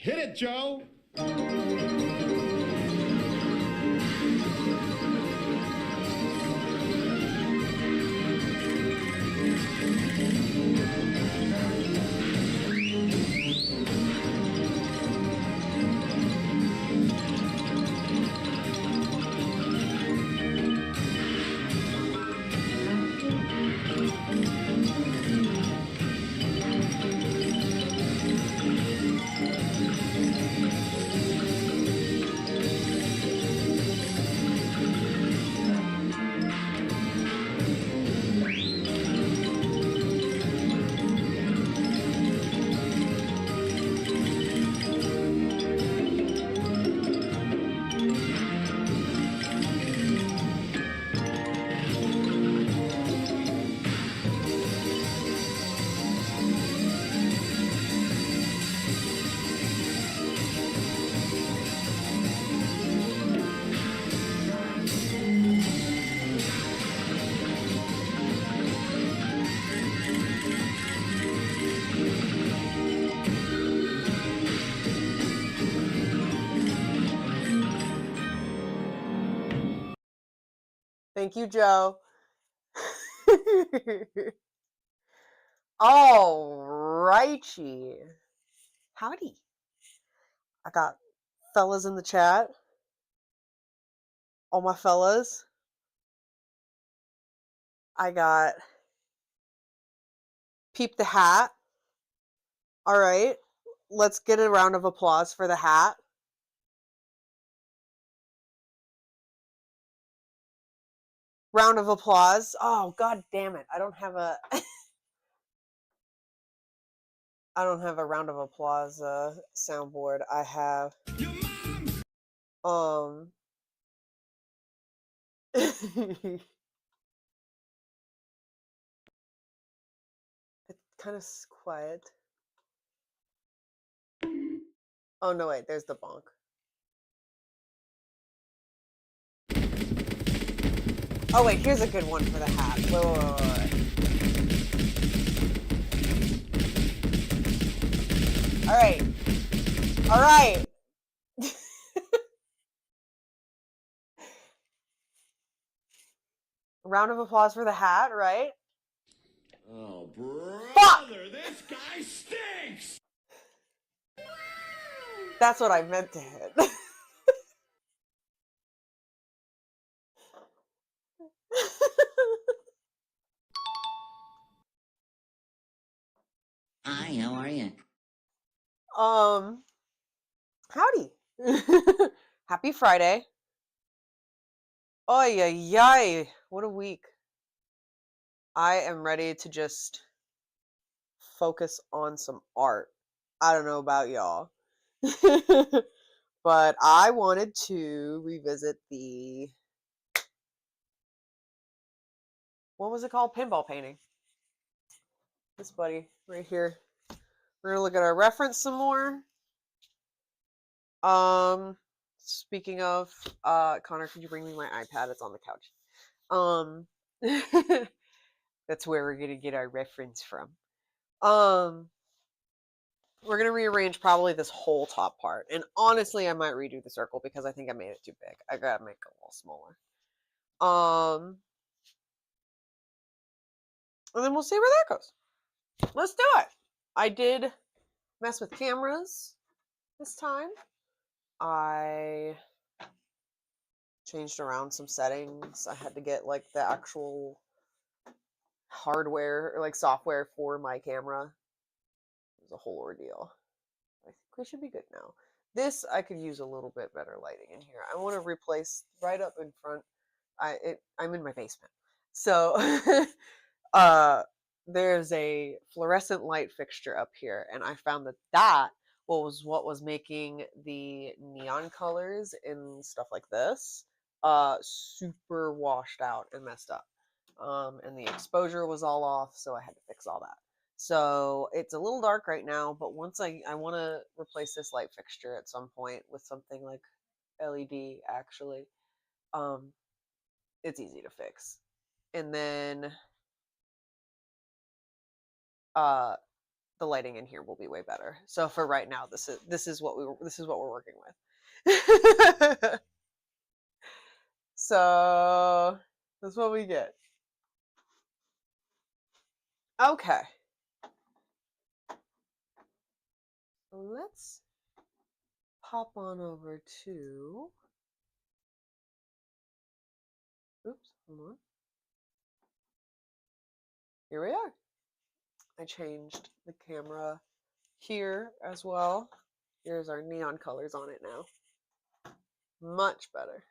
Hit it, Joe. Thank you, Joe. All righty. Howdy. I got fellas in the chat. All my fellas. I got Peep the Hat. All right. Let's get a round of applause for the hat. Round of applause. Oh, god damn it. I don't have a I don't have a round of applause soundboard. I have it's kind of quiet. Oh no, wait, there's the bonk. Oh wait, here's a good one for the hat. Wait. All right. Round of applause for the hat, right? Oh, brother, Fuck! This guy stinks! That's what I meant to hit. Hi, how are you? Howdy. Happy Friday. Oy, ay, ay. What a week. I am ready to just focus on some art. I don't know about y'all. But I wanted to revisit the, what was it called? Pinball painting. This buddy right here. We're gonna look at our reference some more. Speaking of, Connor, could you bring me my iPad? It's on the couch. That's where we're gonna get our reference from. We're gonna rearrange probably this whole top part, and honestly, I might redo the circle because I think I made it too big. I gotta make it a little smaller. And then we'll see where that goes. Let's do it. I did mess with cameras this time. I changed around some settings. I had to get like the actual hardware or like software for my camera. It was a whole ordeal. I think we should be good now. This, I could use a little bit better lighting in here. I want to replace right up in front. I'm in my basement. So there's a fluorescent light fixture up here, and I found that was what was making the neon colors and stuff like this super washed out and messed up. And the exposure was all off, so I had to fix all that. So it's a little dark right now, but once I want to replace this light fixture at some point with something like LED actually. It's easy to fix. And then the lighting in here will be way better. So for right now, this is what we're working with. So that's what we get. Okay. Let's pop on over to. Oops, hold on. Here we are. I changed the camera here as well. Here's our neon colors on it now. Much better.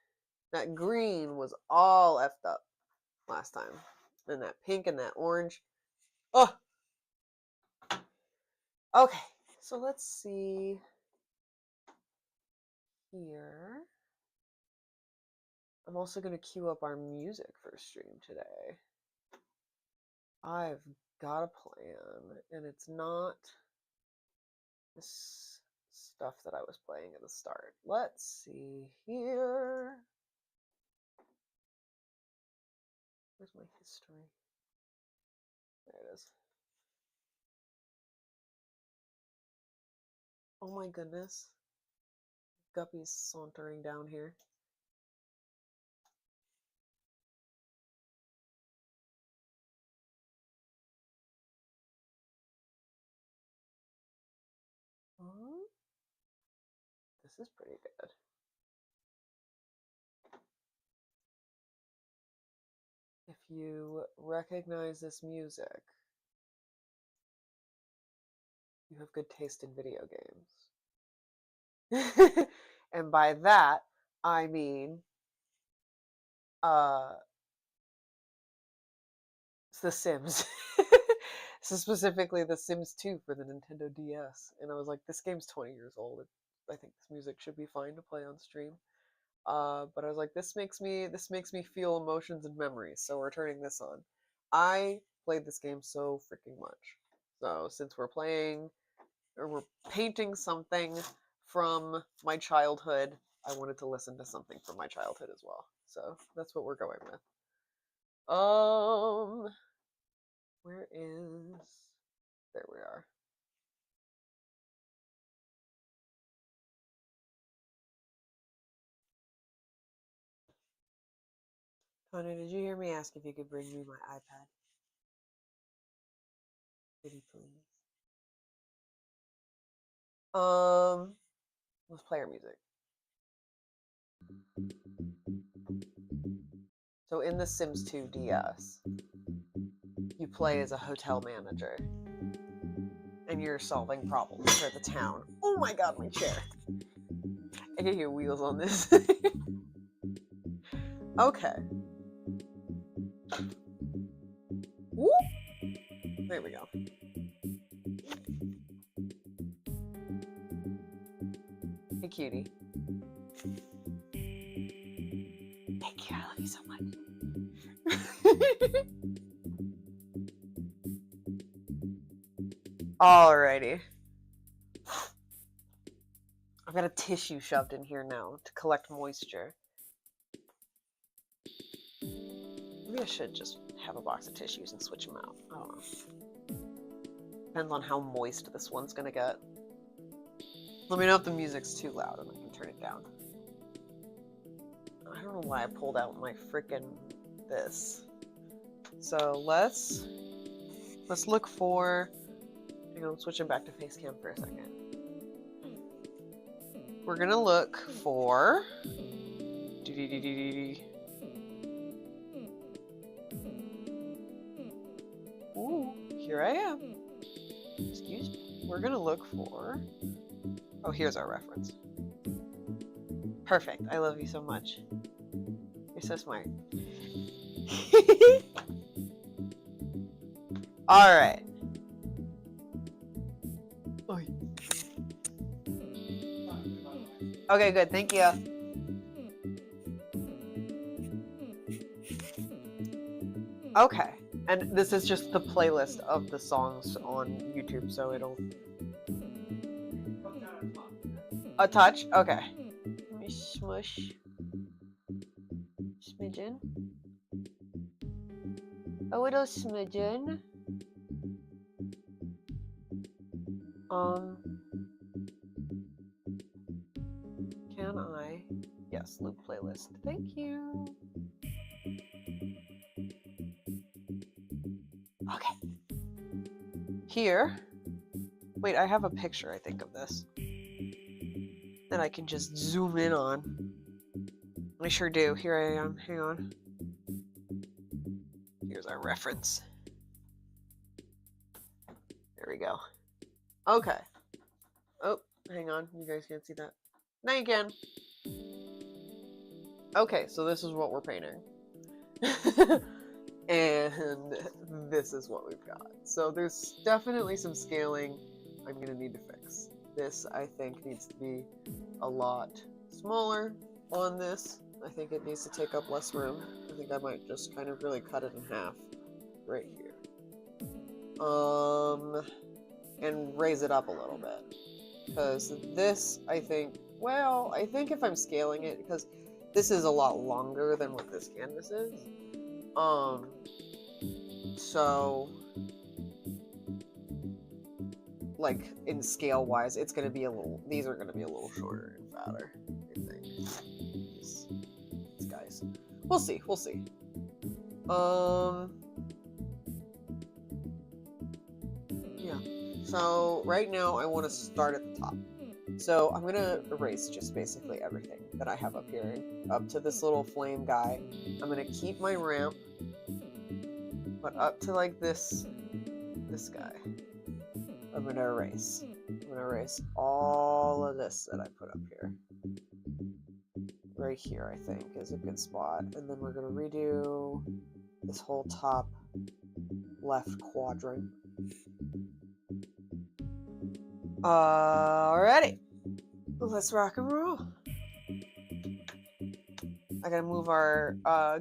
That green was all effed up last time. And that pink and that orange. Oh! Okay, so let's see here. I'm also going to queue up our music for stream today. I've got a plan, and it's not this stuff that I was playing at the start. Let's see here. Where's my history? There it is. Oh my goodness. Guppy's sauntering down here. This is pretty good. If you recognize this music, you have good taste in video games. And by that, I mean The Sims. So specifically The Sims 2 for the Nintendo DS. And I was like, this game's 20 years old. I think this music should be fine to play on stream. But I was like, this makes me feel emotions and memories, so we're turning this on. I played this game so freaking much. So since we're playing, or we're painting something from my childhood, I wanted to listen to something from my childhood as well. So that's what we're going with. Where is... There we are. Connor, did you hear me ask if you could bring me my iPad? Pretty please. Let's play our music. So in The Sims 2 DS, you play as a hotel manager, and you're solving problems for the town. Oh my god, my chair! I can hear wheels on this. Okay. Woo! There we go. Hey, cutie. Thank you. I love you so much. Alrighty. I've got a tissue shoved in here now to collect moisture. Maybe I should just have a box of tissues and switch them out. I don't know. Depends on how moist this one's gonna get. Let me know if the music's too loud and I can turn it down. I don't know why I pulled out my frickin' this. So let's look for... Hang on, I'm switching back to face cam for a second. We're gonna look for... Ooh, here I am. Excuse me. We're gonna look for... Oh, here's our reference. Perfect. I love you so much. You're so smart. Alright. Okay, good. Thank you. Okay. And this is just the playlist of the songs on YouTube, so it'll... A touch? Okay. Smush. Smidgen. A little smidgen. Can I? Yes, loop playlist. Thank you. Okay. Here. Wait, I have a picture, I think, of this that I can just zoom in on. I sure do. Here I am. Hang on. Here's our reference. There we go. Okay. Oh, hang on. You guys can't see that. Now you can. Okay, so this is what we're painting. And this is what we've got. So there's definitely some scaling I'm going to need to fix. This, I think, needs to be a lot smaller on this. I think it needs to take up less room. I think I might just kind of really cut it in half right here. And raise it up a little bit. Because this, I think, well, I think if I'm scaling it, because this is a lot longer than what this canvas is. So, like, in scale wise, it's going to be a little, these are going to be a little shorter and fatter, I think. These guys. We'll see, we'll see. Yeah. So, right now, I want to start at the top. So, I'm going to erase just basically everything that I have up here, up to this little flame guy. I'm going to keep my ramp, but up to, like, this guy. I'm going to erase. I'm going to erase all of this that I put up here. Right here, I think, is a good spot. And then we're going to redo this whole top left quadrant. Alrighty. Let's rock and roll. I gotta move our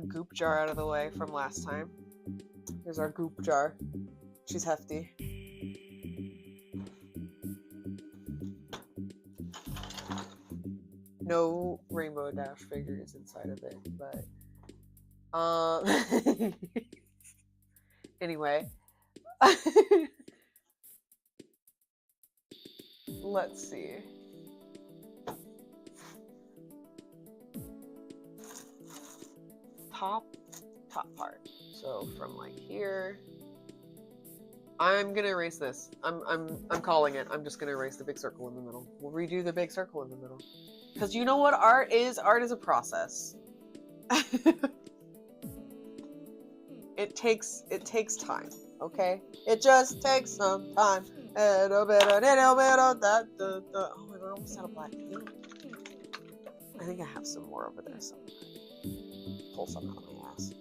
goop jar out of the way from last time. Here's our goop jar. She's hefty. No Rainbow Dash figures inside of it, but anyway. Let's see. Top part. So from like here, I'm gonna erase this. I'm calling it. I'm just gonna erase the big circle in the middle. We'll redo the big circle in the middle. Because you know what art is? Art is a process. It takes time, okay? It just takes some time. Oh my god, I almost had a black paint. I think I have some more over there somewhere. Pull some out of my ass.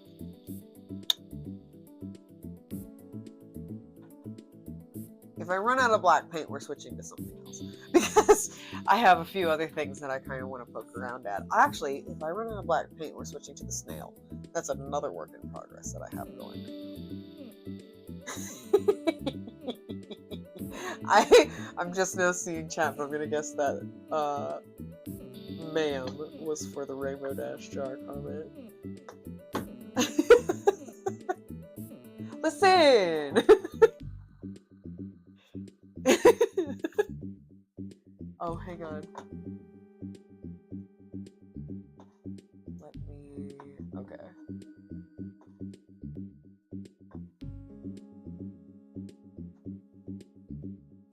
If I run out of black paint, we're switching to something else. Because I have a few other things that I kind of want to poke around at. Actually, if I run out of black paint, we're switching to the snail. That's another work in progress that I have going. I'm just now seeing chat, but I'm going to guess that ma'am was for the Rainbow Dash jar comment. Listen! Oh, hang on. Let me... Okay.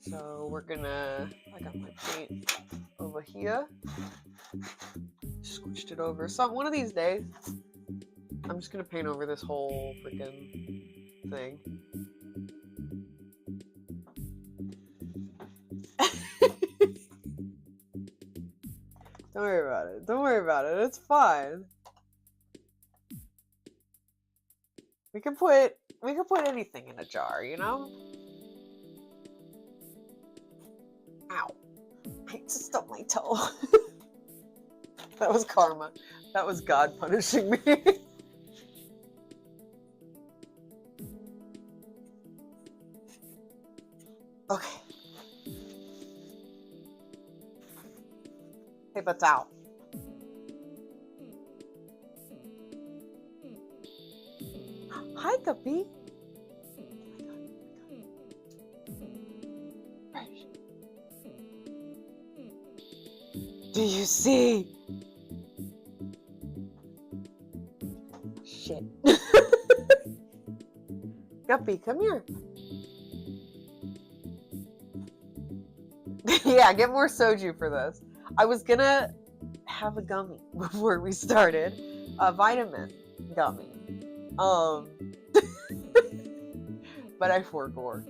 So we're gonna... I got my paint over here. Switched it over. So one of these days, I'm just gonna paint over this whole freaking thing. Don't worry about it. Don't worry about it. It's fine. We can put anything in a jar, you know? Ow. I just stubbed my toe. That was karma. That was God punishing me. Okay. Paper towel. Hi, Guppy. Do you see? Shit. Guppy, come here. Yeah, get more soju for this. I was gonna have a gummy before we started. A vitamin gummy. But I forgot.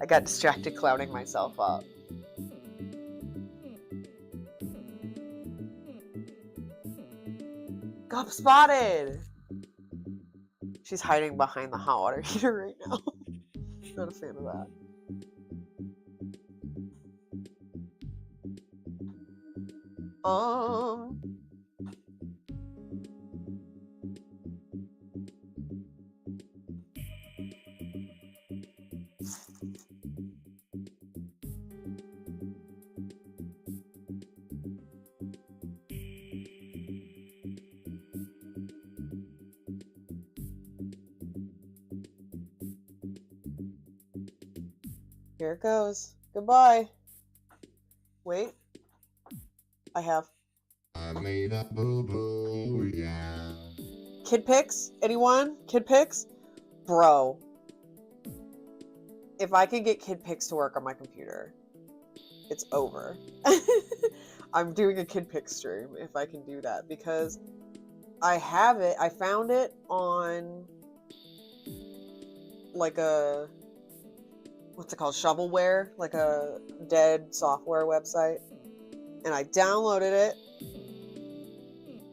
I got distracted clouding myself up. Gup spotted! She's hiding behind the hot water heater right now. Not a fan of that. Here it goes. Goodbye. Wait. I have. I made a boo-boo, yeah. Kid pics? Anyone? Kid pics? Bro. If I can get kid pics to work on my computer, it's over. I'm doing a kid pic stream if I can do that because I have it. I found it on like a, what's it called? Shovelware, like a dead software website. And I downloaded it,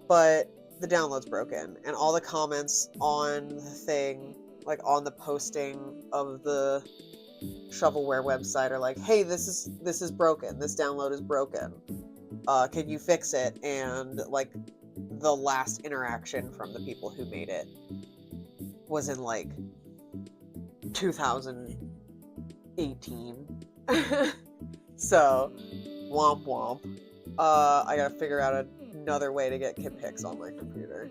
but the download's broken. And all the comments on the thing, like on the posting of the shovelware website are like, hey, this is broken. This download is broken. Can you fix it? And like the last interaction from the people who made it was in like 2018. So, womp womp. I gotta figure out another way to get kid pics on my computer.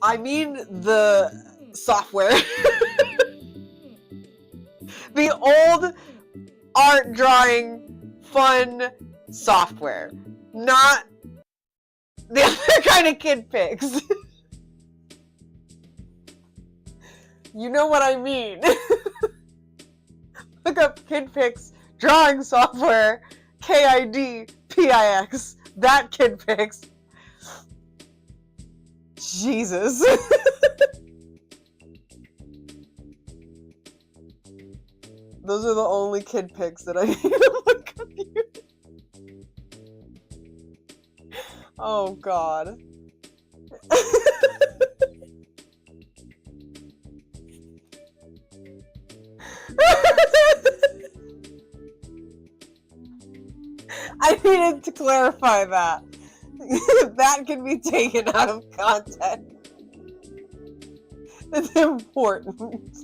I mean the software. The old art drawing fun software. Not the other kind of kid pics. You know what I mean. Look up kid pics drawing software. KIDPIX. That kid pics. Jesus. Those are the only kid pics that I need on my computer. Oh God. I needed to clarify that. That can be taken out of context. It's important.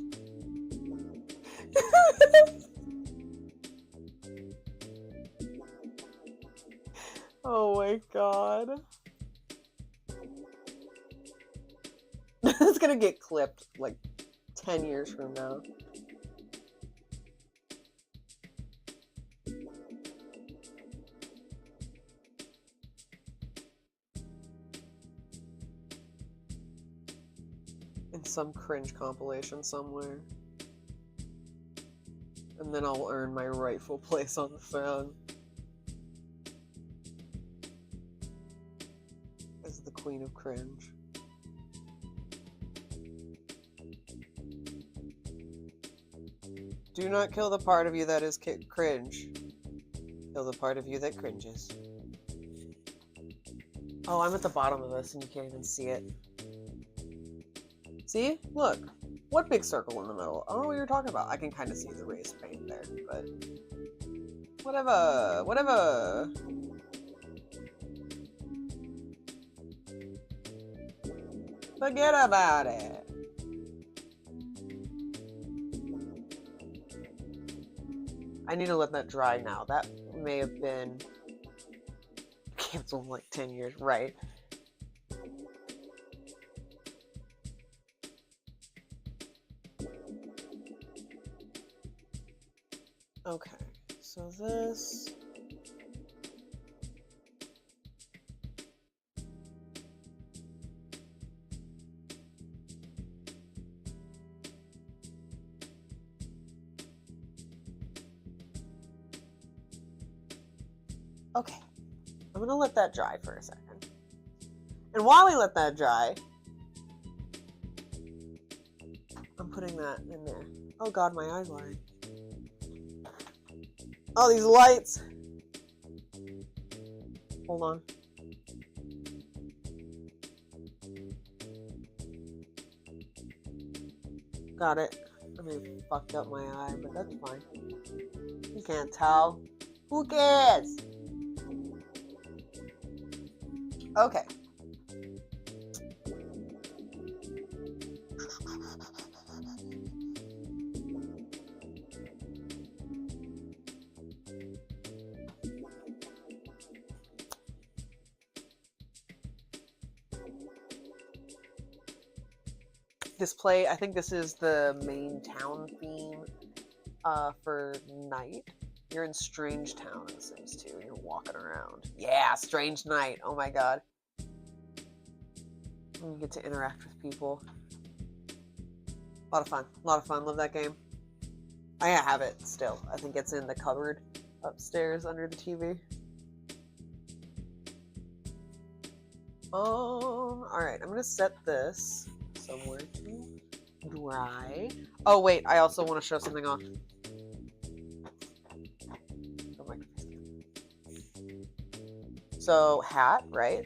Oh my God. It's gonna get clipped like 10 years from now. In some cringe compilation somewhere. And then I'll earn my rightful place on the throne as the queen of cringe. Do not kill the part of you that is cringe. Kill the part of you that cringes. Oh, I'm at the bottom of this and you can't even see it. See? Look. What big circle in the middle? I don't know what you're talking about. I can kind of see the raised paint there, but... Whatever. Whatever. Forget about it. I need to let that dry now. That may have been canceled in like 10 years, right? Okay, so this... Okay, I'm gonna let that dry for a second. And while we let that dry, I'm putting that in there. Oh God, my eye's watering. Oh, these lights. Hold on. Got it. I mean, fucked up my eye, but that's fine. You can't tell. Who cares? Okay. Display, I think this is the main town theme for night. You're in Strange Town in Sims 2. You're walking around. Yeah, Strange Night. Oh my God. You get to interact with people. A lot of fun. A lot of fun. Love that game. I have it still. I think it's in the cupboard upstairs under the TV. Alright, I'm gonna set this somewhere to dry. Oh wait, I also want to show something off. So hat, right?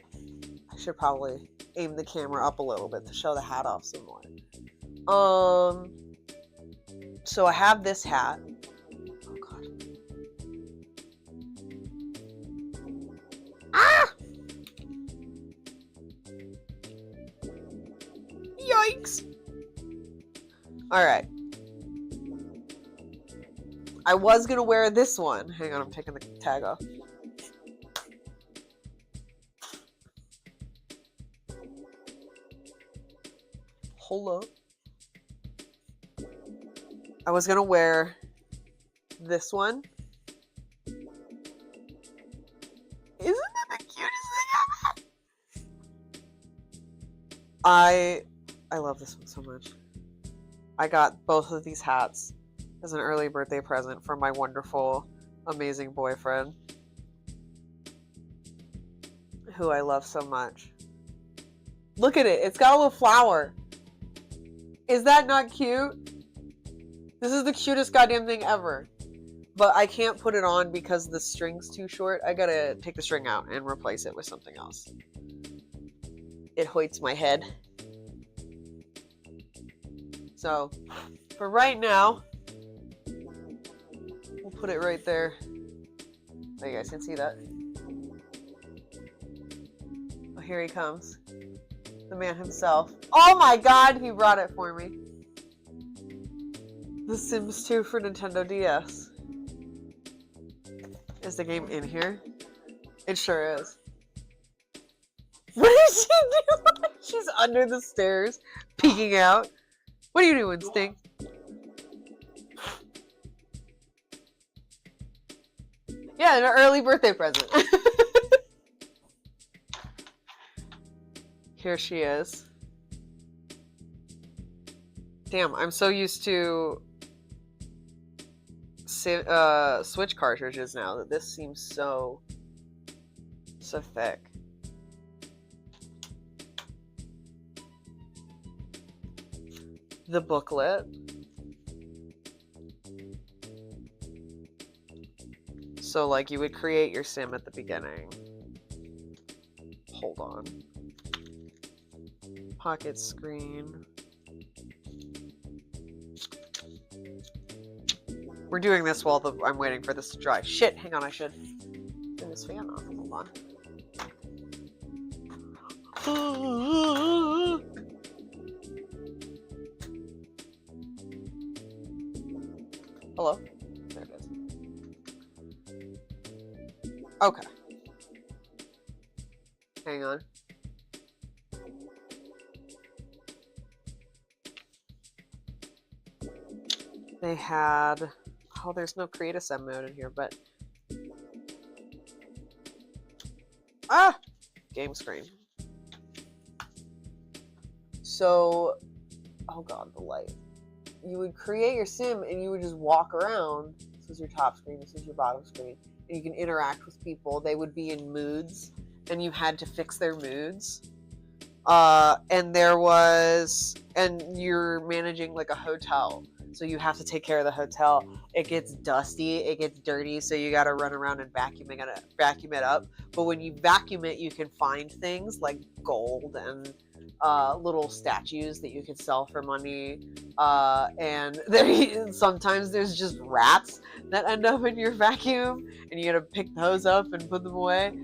I should probably aim the camera up a little bit to show the hat off some more. So I have this hat. Oh God. Ah! Yikes! Alright. I was gonna wear this one. Hang on, I'm taking the tag off. Hold up. I was gonna wear this one. Isn't that the cutest thing ever? I love this one so much. I got both of these hats as an early birthday present from my wonderful, amazing boyfriend, who I love so much. Look at it. It's got a little flower. Is that not cute? This is the cutest goddamn thing ever. But I can't put it on because the string's too short. I gotta take the string out and replace it with something else. It hoits my head. So, for right now, we'll put it right there. Oh, you guys can see that. Oh, here he comes. The man himself. Oh my God, he brought it for me. The Sims 2 for Nintendo DS. Is the game in here? It sure is. What is she doing? She's under the stairs, peeking out. What are you doing, Sting? Yeah, an early birthday present. Here she is. Damn, I'm so used to Switch cartridges now that this seems so thick. The booklet. So like you would create your sim at the beginning. Hold on. Pocket screen. We're doing this while I'm waiting for this to dry. Shit, hang on, I should turn this fan on. Hold on. Hello? There it is. Okay. Hang on. They had... Oh, there's no create a sim mode in here, but... Ah! Game screen. So... Oh God, the light. You would create your sim and you would just walk around. This is your top screen. This is your bottom screen. And you can interact with people. They would be in moods, and you had to fix their moods. And you're managing like a hotel. So you have to take care of the hotel. It gets dusty, it gets dirty, so you got to run around and vacuum it up. But when you vacuum it, you can find things like gold and little statues that you could sell for money. And sometimes there's just rats that end up in your vacuum, and you got to pick those up and put them away.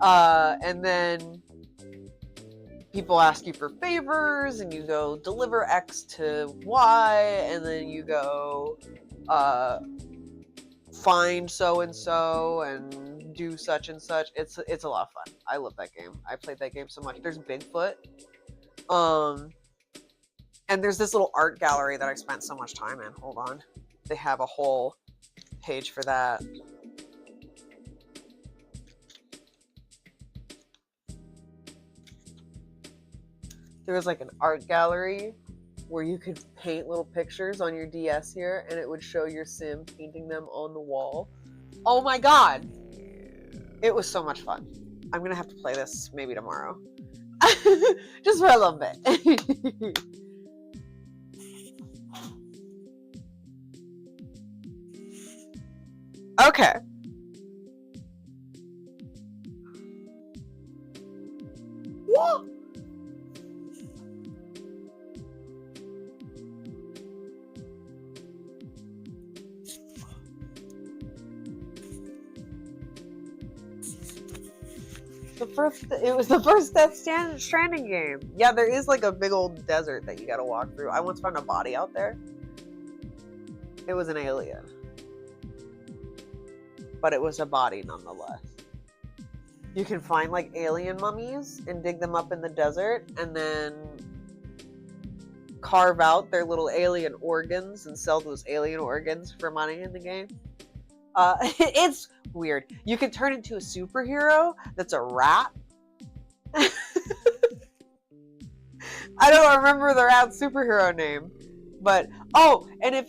And then people ask you for favors, and you go deliver X to Y, and then you go find so and so and do such and such. It's a lot of fun. I love that game. I played that game so much. There's Bigfoot, and there's this little art gallery that I spent so much time in. Hold on, they have a whole page for that. There was like an art gallery where you could paint little pictures on your DS here, and it would show your sim painting them on the wall. Oh my god! It was so much fun. I'm gonna have to play this maybe tomorrow. Just for a little bit. Okay. What? It was the first Death Stranding game. Yeah, there is like a big old desert that you gotta walk through. I once found a body out there. It was an alien. But it was a body nonetheless. You can find like alien mummies and dig them up in the desert, and then carve out their little alien organs and sell those alien organs for money in the game. It's weird. You can turn into a superhero that's a rat. I don't remember the rat superhero name, but and if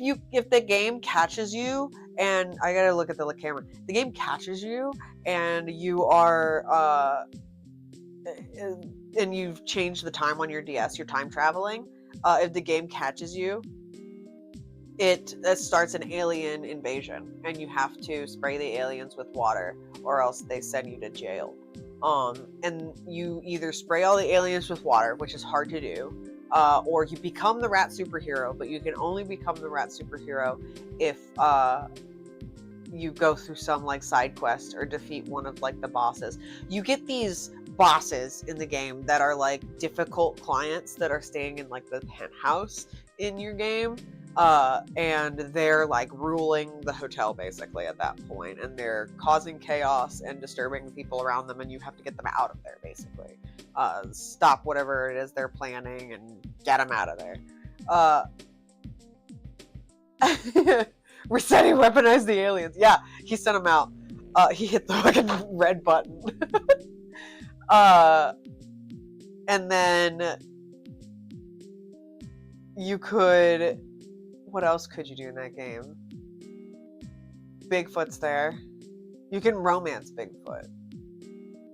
the game catches you, and I gotta look at the camera, the game catches you, and you are and you've changed the time on your DS, you're time traveling. If the game catches you, it starts an alien invasion, and you have to spray the aliens with water, or else they send you to jail. And you either spray all the aliens with water, which is hard to do, or you become the rat superhero, but you can only become the rat superhero if you go through some like side quest or defeat one of like the bosses. You get these bosses in the game that are like difficult clients that are staying in like the penthouse in your game. And they're like ruling the hotel basically at that point, and they're causing chaos and disturbing people around them, and you have to get them out of there basically. Stop whatever it is they're planning and get them out of there. Resetting weaponize the aliens. Yeah, he sent them out. He hit the fucking red button. And then you could... What else could you do in that game? Bigfoot's there. You can romance Bigfoot.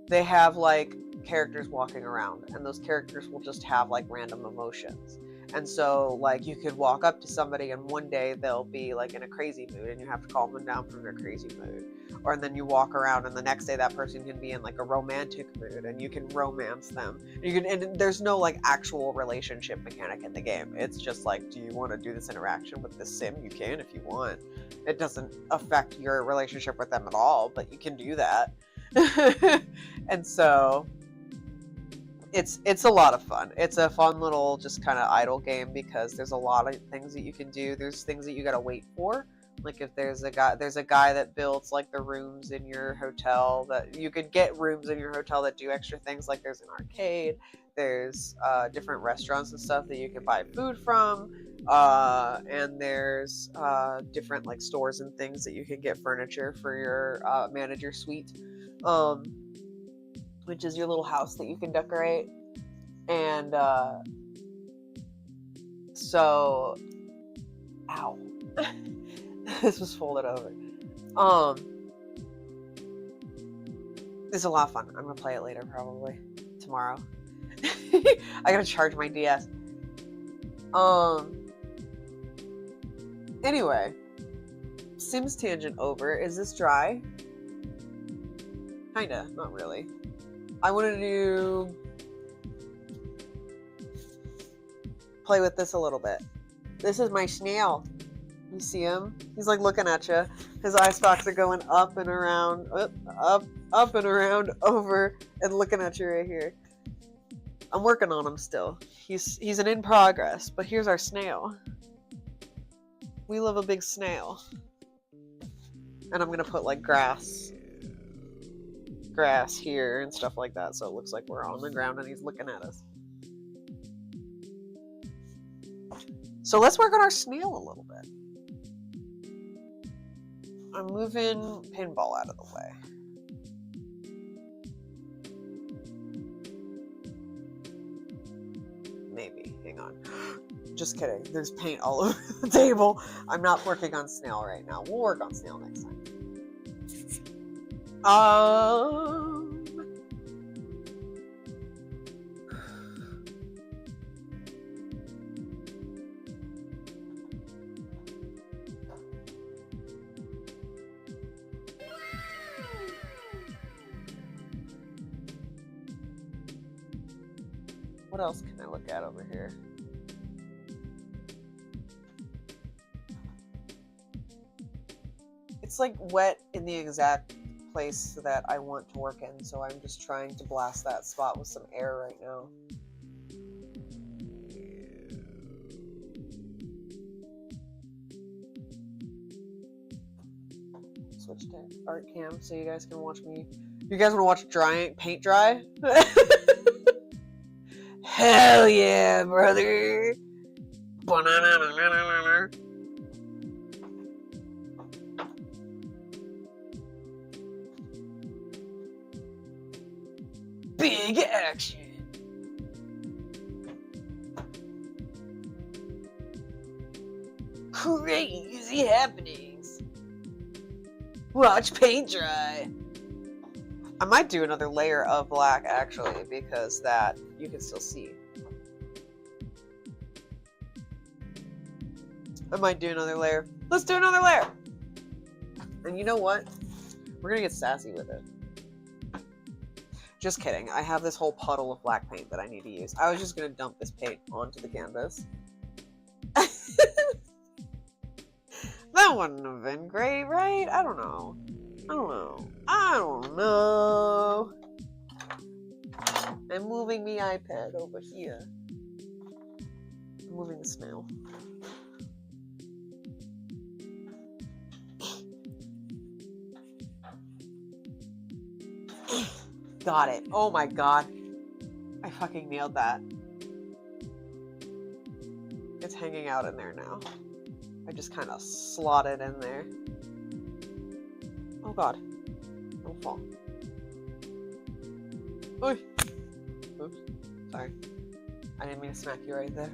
They have like characters walking around, and those characters will just have like random emotions. And so like you could walk up to somebody, and one day they'll be like in a crazy mood, and you have to calm them down from their crazy mood. Or then you walk around, and the next day that person can be in like a romantic mood, and you can romance them. And there's no like actual relationship mechanic in the game. It's just like, do you want to do this interaction with the sim? You can if you want. It doesn't affect your relationship with them at all, but you can do that. And so it's a lot of fun. It's a fun little just kind of idle game, because there's a lot of things that you can do. There's things that you gotta wait for. Like if there's a guy that builds like the rooms in your hotel, that you could get rooms in your hotel that do extra things. Like there's an arcade, there's different restaurants and stuff that you can buy food from, and there's different like stores and things that you can get furniture for your manager suite, which is your little house that you can decorate. And so, ow. This was folded over. This is a lot of fun. I'm gonna play it later, probably tomorrow. I gotta charge my DS. Anyway, Sims tangent over. Is this dry? Kinda, not really. I wanted to play with this a little bit. This is my snail. You see him? He's like looking at you. His eye stalks are going up and around, up and around, over, and looking at you right here. I'm working on him still. He's an in progress, but here's our snail. We love a big snail. And I'm gonna put like grass here and stuff like that, so it looks like we're on the ground and he's looking at us. So let's work on our snail a little bit. I'm moving pinball out of the way. Maybe. Hang on. Just kidding. There's paint all over the table. I'm not working on snail right now. We'll work on snail next time. What else can I look at over here? It's like wet in the exact place that I want to work in, so I'm just trying to blast that spot with some air right now. Switch to art cam so you guys can watch me. You guys want to watch paint dry? Hell yeah, brother! Big action! Crazy happenings! Watch paint dry! I might do another layer of black, actually, because that you can still see. I might do another layer. Let's do another layer! And you know what? We're gonna get sassy with it. Just kidding. I have this whole puddle of black paint that I need to use. I was just gonna dump this paint onto the canvas. That wouldn't have been great, right? I don't know. I'm moving the iPad over here. I'm moving the snail. Got it. Oh my god. I fucking nailed that. It's hanging out in there now. I just kind of slotted in there. Oh god. Don't fall. Oy. Oops. Sorry. I didn't mean to smack you right there.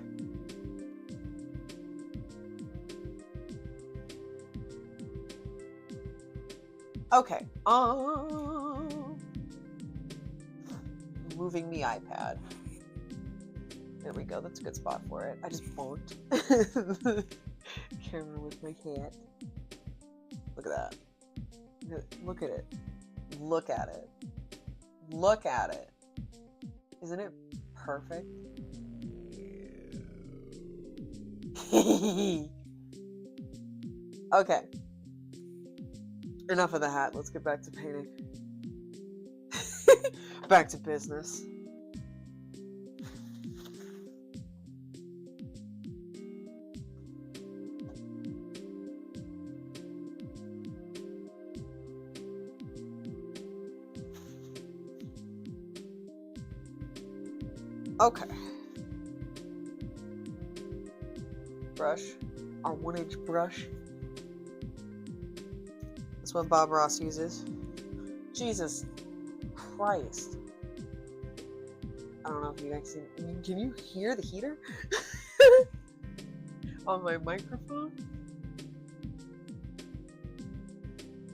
Okay. Moving the iPad. There we go. That's a good spot for it. I just bonked. Camera with my cat. Look at that. Look at it. Look at it. Look at it. Isn't it perfect? Okay. Enough of the hat. Let's get back to painting. Back to business. Okay. Brush. Our 1-inch brush. That's what Bob Ross uses. Jesus Christ. I don't know if you guys can you hear the heater? On my microphone?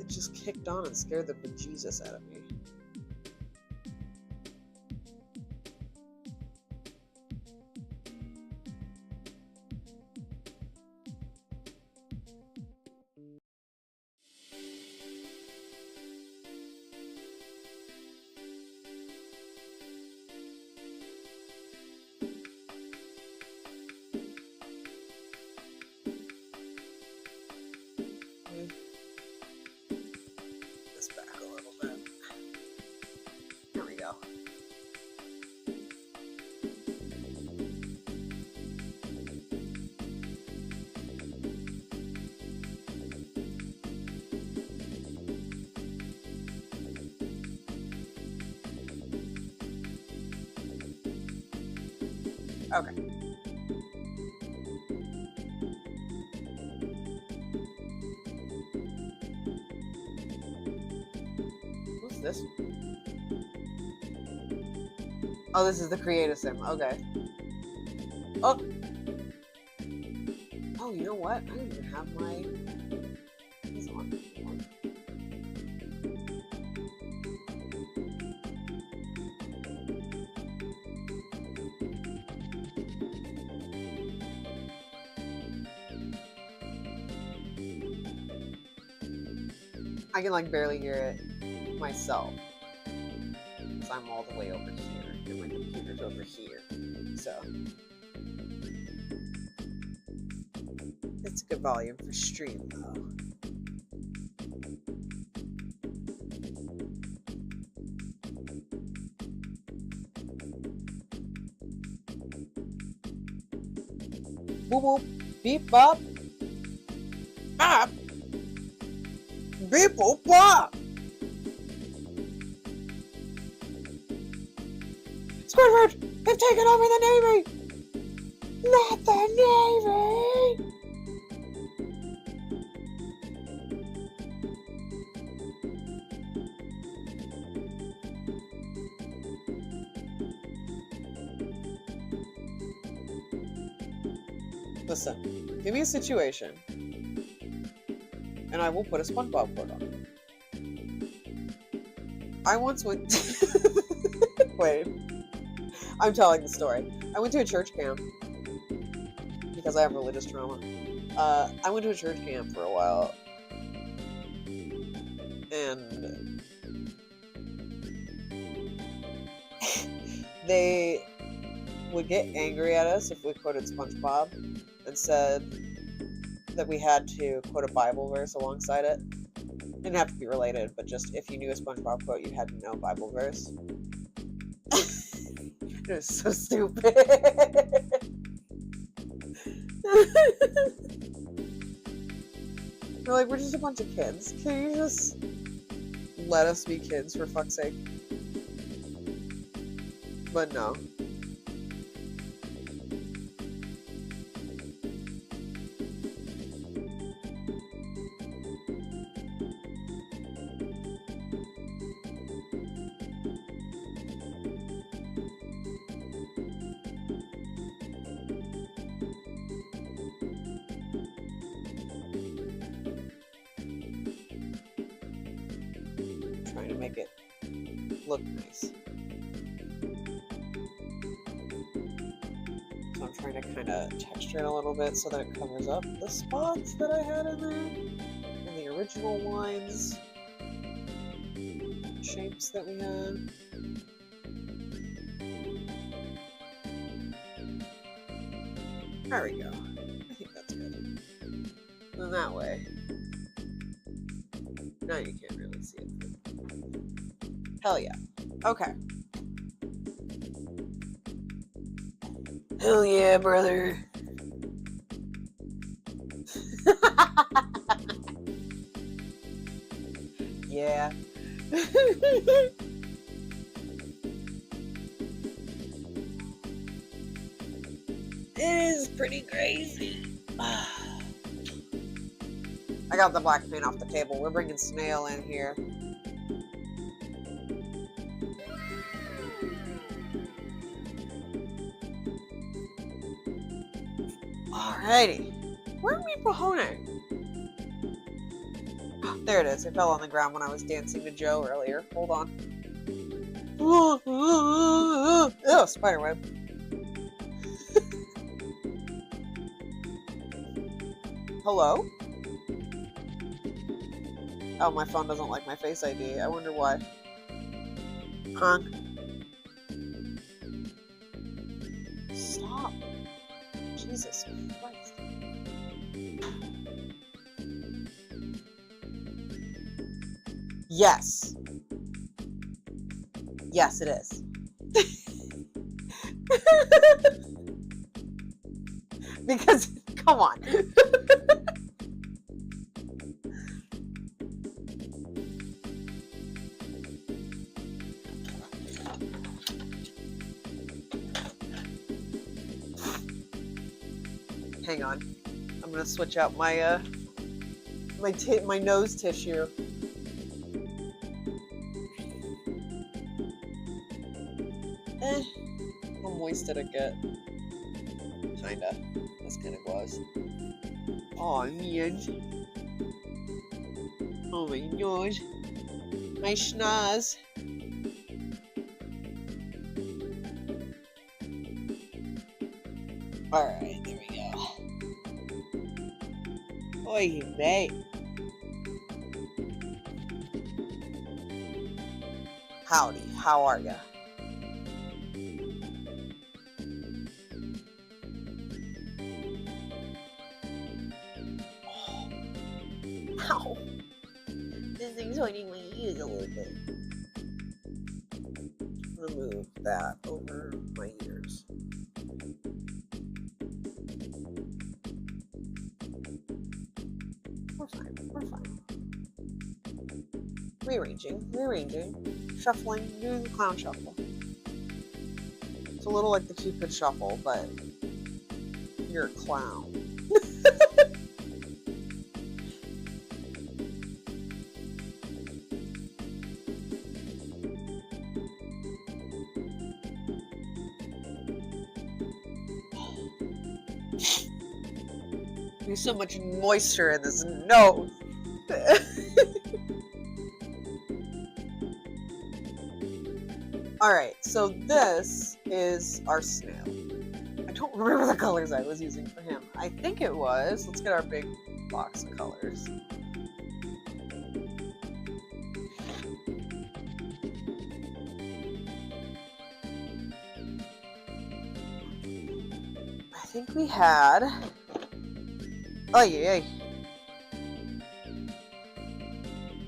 It just kicked on and scared the bejesus out of me. This back a little bit. There we go. Okay. What's this? Oh, this is the creative sim. Okay. Oh. Oh, you know what? I don't even have my. These on. I can like barely hear it myself. Because I'm all the way over here and my computer's over here. So it's a good volume for stream though. Boop boop, beep bop, bop, beep boop bop. Squidward, they've taken over the Navy! Not the Navy! Listen, give me a situation, and I will put a SpongeBob quote on it. I once went... Wait. I'm telling the story. I went to a church camp because I have religious trauma. I went to a church camp for a while, and they would get angry at us if we quoted SpongeBob and said that we had to quote a Bible verse alongside it. It didn't have to be related, but just if you knew a SpongeBob quote, you had to know a Bible verse. It was so stupid. We're like, we're just a bunch of kids. Can you just let us be kids for fuck's sake? But no. Trying to make it look nice. So I'm trying to kind of texture it a little bit so that it covers up the spots that I had in there and the original lines, shapes that we had. There we go. I think that's good. And that way, now you can't really see it. Hell yeah. Okay. Hell yeah, brother. Yeah. It is pretty crazy. I got the black paint off the table. We're bringing Snail in here. Alrighty. Where's mi pajone? There it is. It fell on the ground when I was dancing to Joe earlier. Hold on. Oh, spiderweb. Hello? Oh, my phone doesn't like my Face ID. I wonder why. Huh? Stop. Jesus Christ. Yes. Yes, it is. Because, come on. Hang on. I'm gonna switch out my my nose tissue. How moist did it get? Kinda. This kind of was. Oh man. Oh my gosh. My schnoz. Alright, there we go. Oy, mate. Howdy, how are ya? Ow. This thing's hurting my ears a little bit. Remove that over my ears. We're fine, we're fine. Rearranging, shuffling, doing the clown shuffle. It's a little like the Cupid shuffle, but you're a clown. There's so much moisture in this nose. Alright, so this is our snail. I don't remember the colors I was using for him. I think it was, let's get our big box of colors. I think we had... Oh yeah.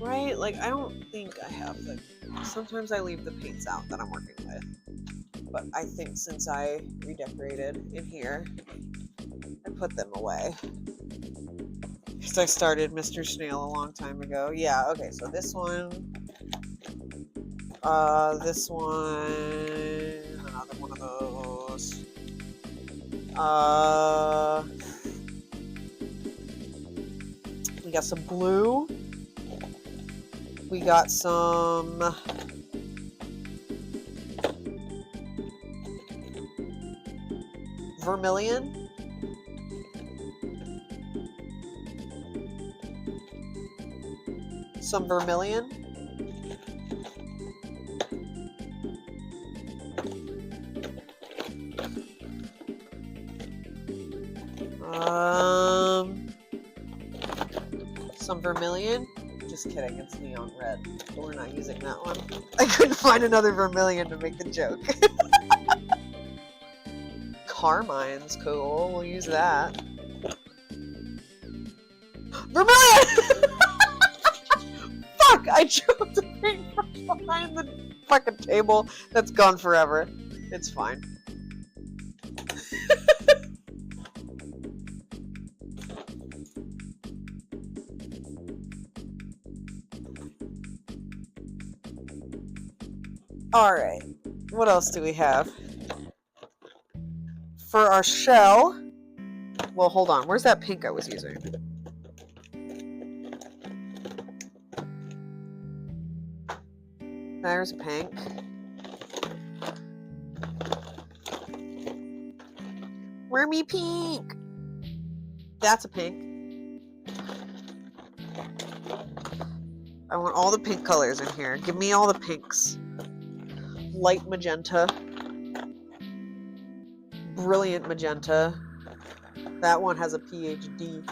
Right? Like, I don't think I have the... Sometimes I leave the paints out that I'm working with. But I think since I redecorated in here, I put them away. Because I started Mr. Snail a long time ago. Yeah, okay, so this one... this one... Another one of those. We got some blue. We got some vermilion. Some vermilion. Some vermilion. Just kidding, it's neon red, but we're not using that one. I couldn't find another vermilion to make the joke. Carmine's cool, we'll use that. Vermilion! Fuck, I chose the paintbrush behind the fucking table. That's gone forever. It's fine. Alright, what else do we have? For our shell, well, hold on, where's that pink I was using? There's a pink. Wormy pink! That's a pink. I want all the pink colors in here. Give me all the pinks. Light magenta. Brilliant magenta. That one has a PhD.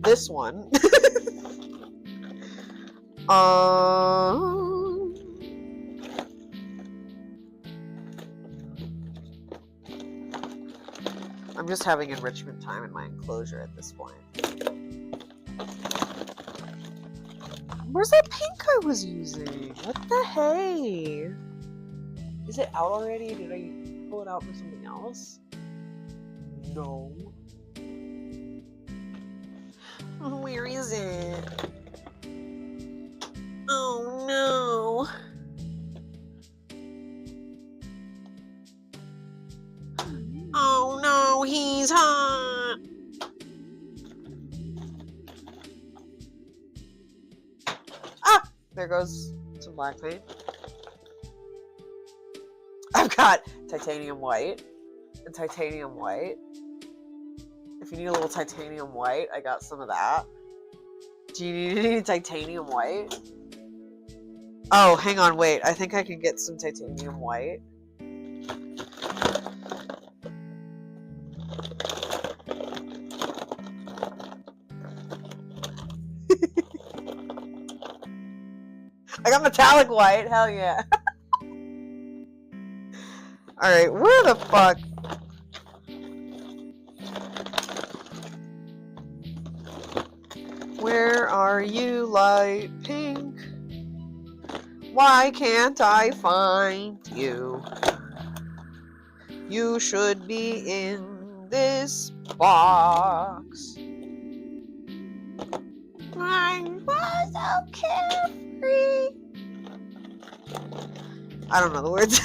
This one. I'm just having enrichment time in my enclosure at this point. Where's that pink I was using? What the hey? Is it out already? Did I pull it out for something else? No. Where is it? Oh no. Oh no, he's hot. Ah! There goes some black paint. I've got titanium white and titanium white. If you need a little titanium white, I got some of that. Do you need any titanium white? Oh, hang on, wait. I think I can get some titanium white. I got metallic white. Hell yeah. Alright, where the fuck? Where are you, light pink? Why can't I find you? You should be in this box. I was so carefree. I don't know the words.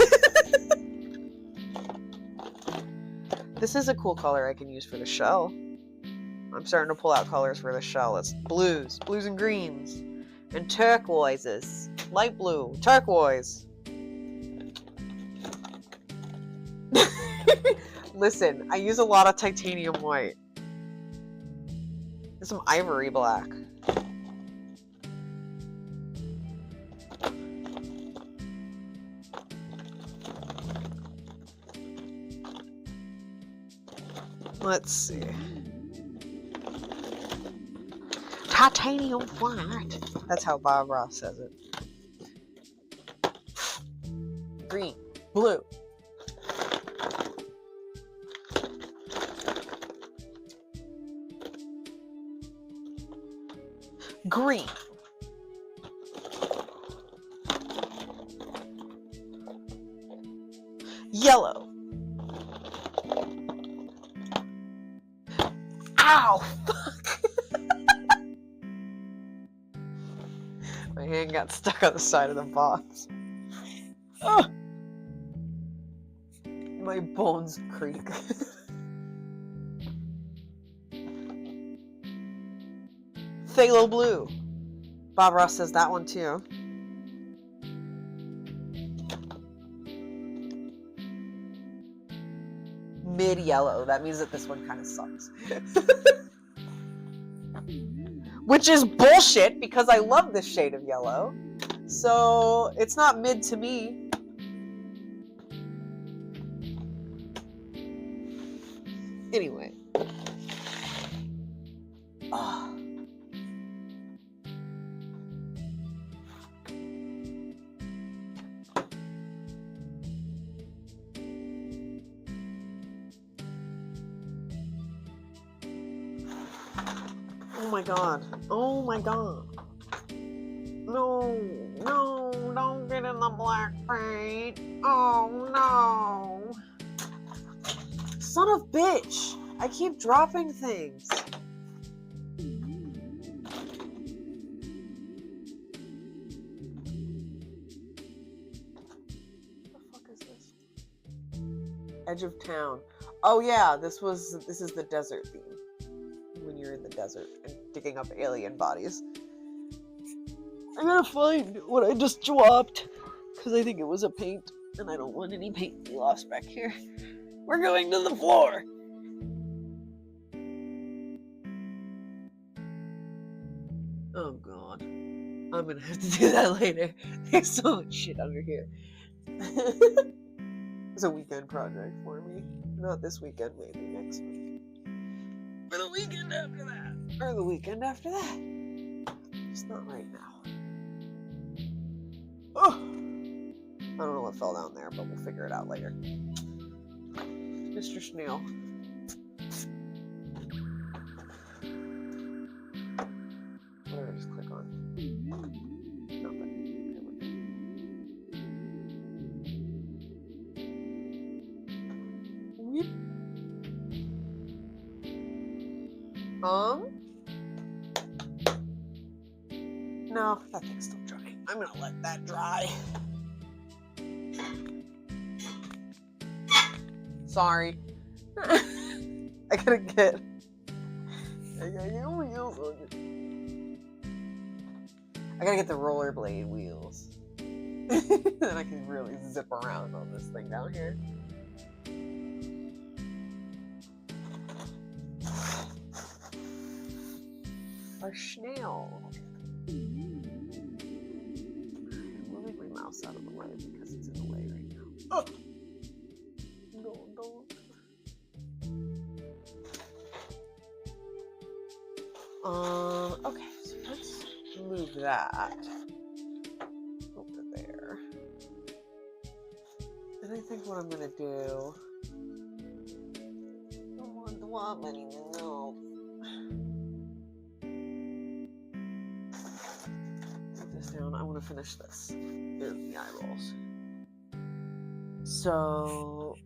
This is a cool color I can use for the shell. I'm starting to pull out colors for the shell. It's blues and greens, and turquoises. Light blue, turquoise. Listen, I use a lot of titanium white. And some ivory black. Let's see. Titanium white. That's how Bob Ross says it. Green, blue. Green. Yellow. Ow! Fuck! My hand got stuck on the side of the box. Oh! My bones creak. Phthalo blue. Bob Ross says that one too. Mid yellow. That means that this one kind of sucks. Which is bullshit because I love this shade of yellow. So it's not mid to me. Anyway. Oh. Oh my god. Oh my god. No, no, don't get in the black paint. Oh no. Son of bitch. I keep dropping things. What the fuck is this? Edge of town. Oh yeah, this is the desert theme. When you're in the desert and digging up alien bodies. I gotta find what I just dropped because I think it was a paint and I don't want any paint to be lost back here. We're going to the floor. Oh god. I'm gonna have to do that later. There's so much shit under here. It's a weekend project for me. Not this weekend, maybe next week. Or the weekend after that. Or the weekend after that. Just not right now. Oh! I don't know what fell down there, but we'll figure it out later. Mr. Snail. What did I just click on? Nothing. Okay, no, that thing's still dry. I'm gonna let that dry. Sorry. I gotta get wheels on it. I gotta get the rollerblade wheels. Then I can really zip around on this thing down here. Our snail. We'll make my mouse out of the way because it's in the way right now. Oh! Don't. Okay, so let's move that over there. And I think what I'm gonna do. I don't want the wobbly no. Put this down. I want to finish this. Here's the eye rolls. So,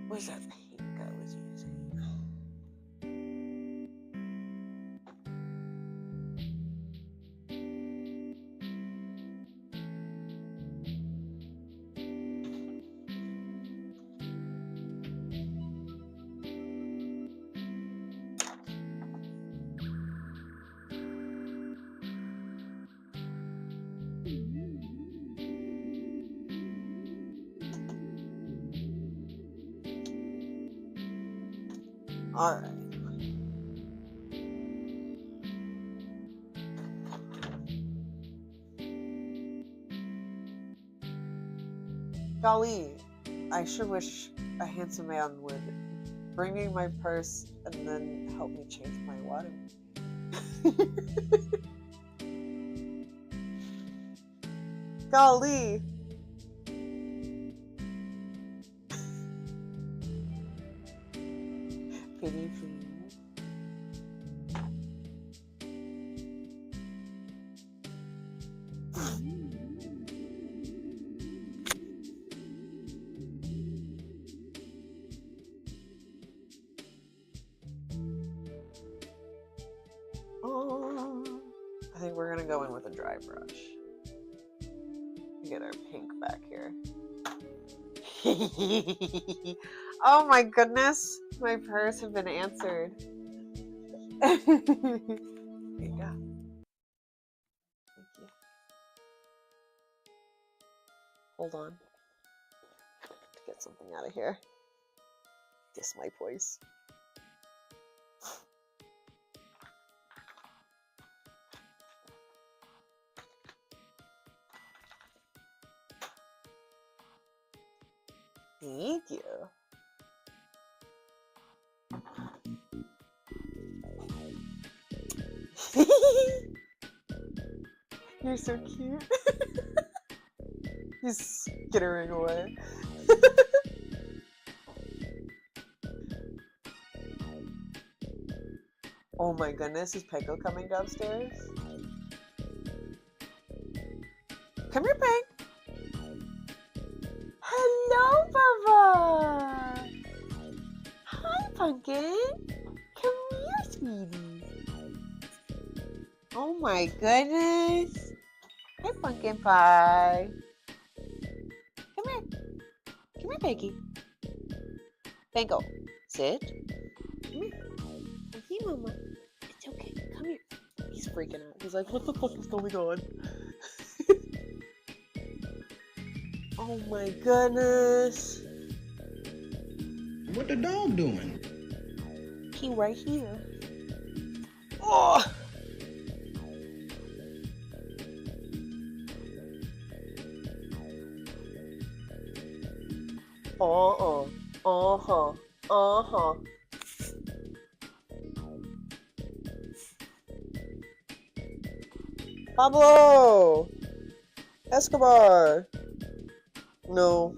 what's that pink I was using? All right. Golly, I sure wish a handsome man would bring me my purse and then help me change my water. Golly. Pity, please. Oh, I think we're gonna go in with a dry brush. Get our pink back here. Oh my goodness, my prayers have been answered. There you go. Thank you. Hold on. To get something out of here. Kiss my voice. Thank you. You're so cute. He's skittering away. Oh my goodness, is Peko coming downstairs? Come here, Peg. Hello, Baba. Hi, Pumpkin. Come here, sweetie. Oh my goodness. Hi, Pumpkin Pie. Come here. Come here, Peggy. Panko, sit. Come here. Come here, Mama. It's okay. Come here. He's freaking out. He's like, what the fuck is going on? Oh my goodness. What the dog doing? He right here. Oh! Uh-uh. Uh-huh. Uh-huh. Pablo! Escobar! No.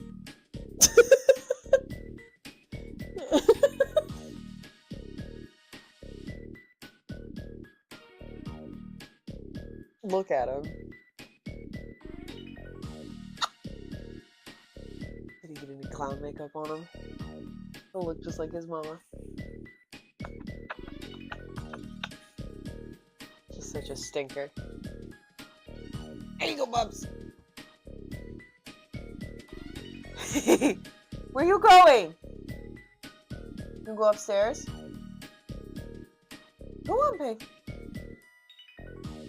Look at him. Did he get any clown makeup on him? He'll look just like his mama. Just such a stinker. There you go, Bubs! Where you going? You go upstairs? Go on, Pig.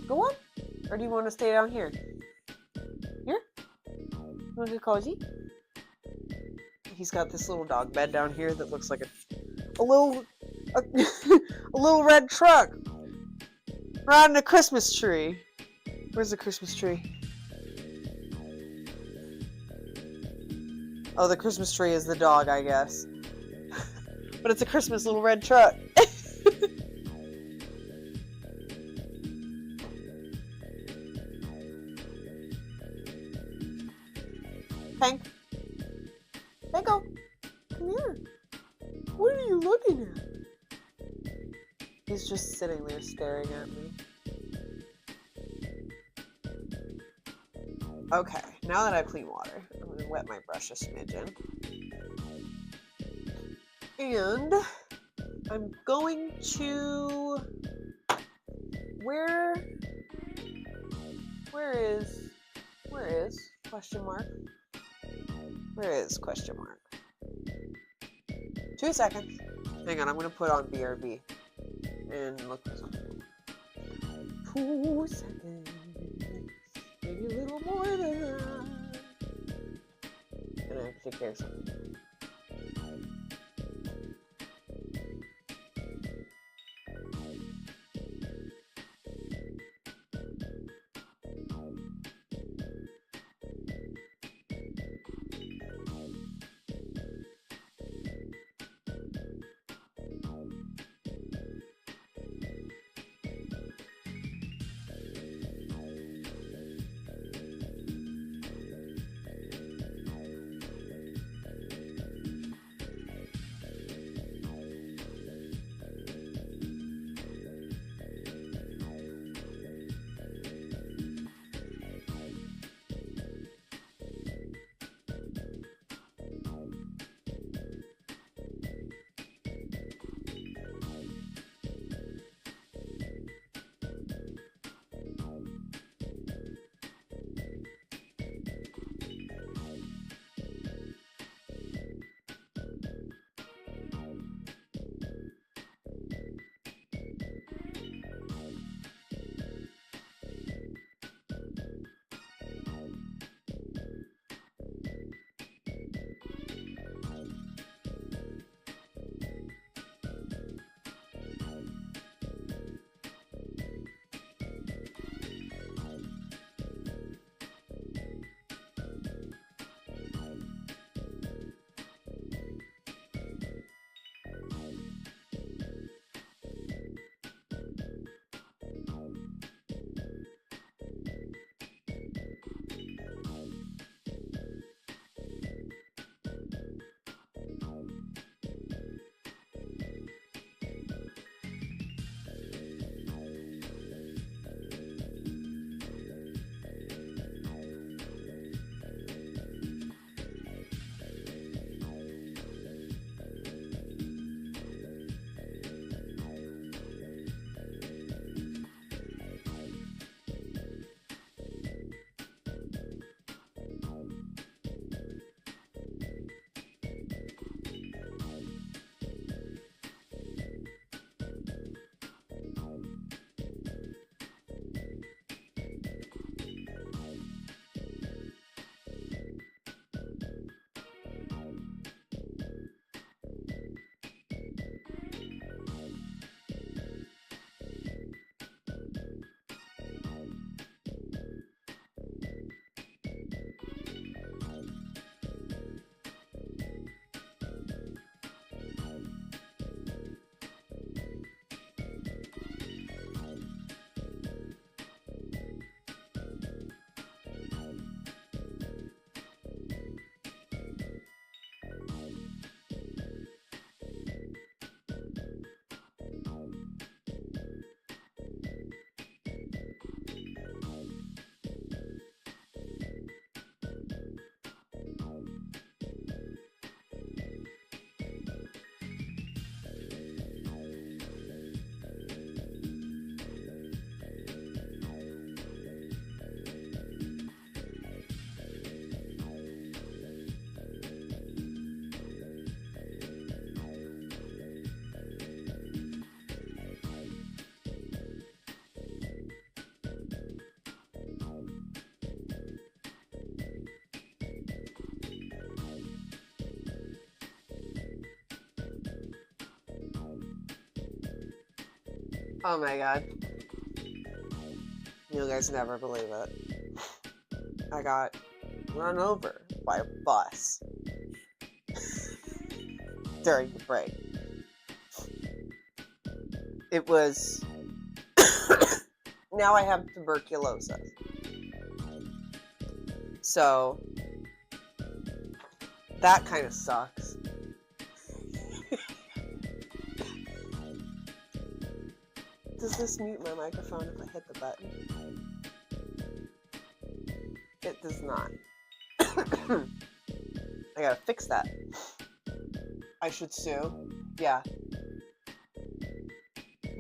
Go on. Or do you want to stay down here? Here? You want to get cozy? He's got this little dog bed down here that looks like a little red truck riding a Christmas tree. Where's the Christmas tree? Oh, the Christmas tree is the dog, I guess. But it's a Christmas little red truck. Hank? Hanko, come here. What are you looking at? He's just sitting there staring at me. Okay, now that I have clean water, I'm going to wet my brush a smidgen. And I'm going to... Where is question mark? Where is question mark? 2 seconds. Hang on, I'm going to put on BRB and look for something. 2 seconds. Maybe a little more than that. And I have to take care of something. Oh my god. You guys never believe it. I got run over by a bus during the break. It was... Now I have tuberculosis. So, that kind of sucks. Does this mute my microphone if I hit the button? It does not. I gotta fix that. I should sue. Yeah.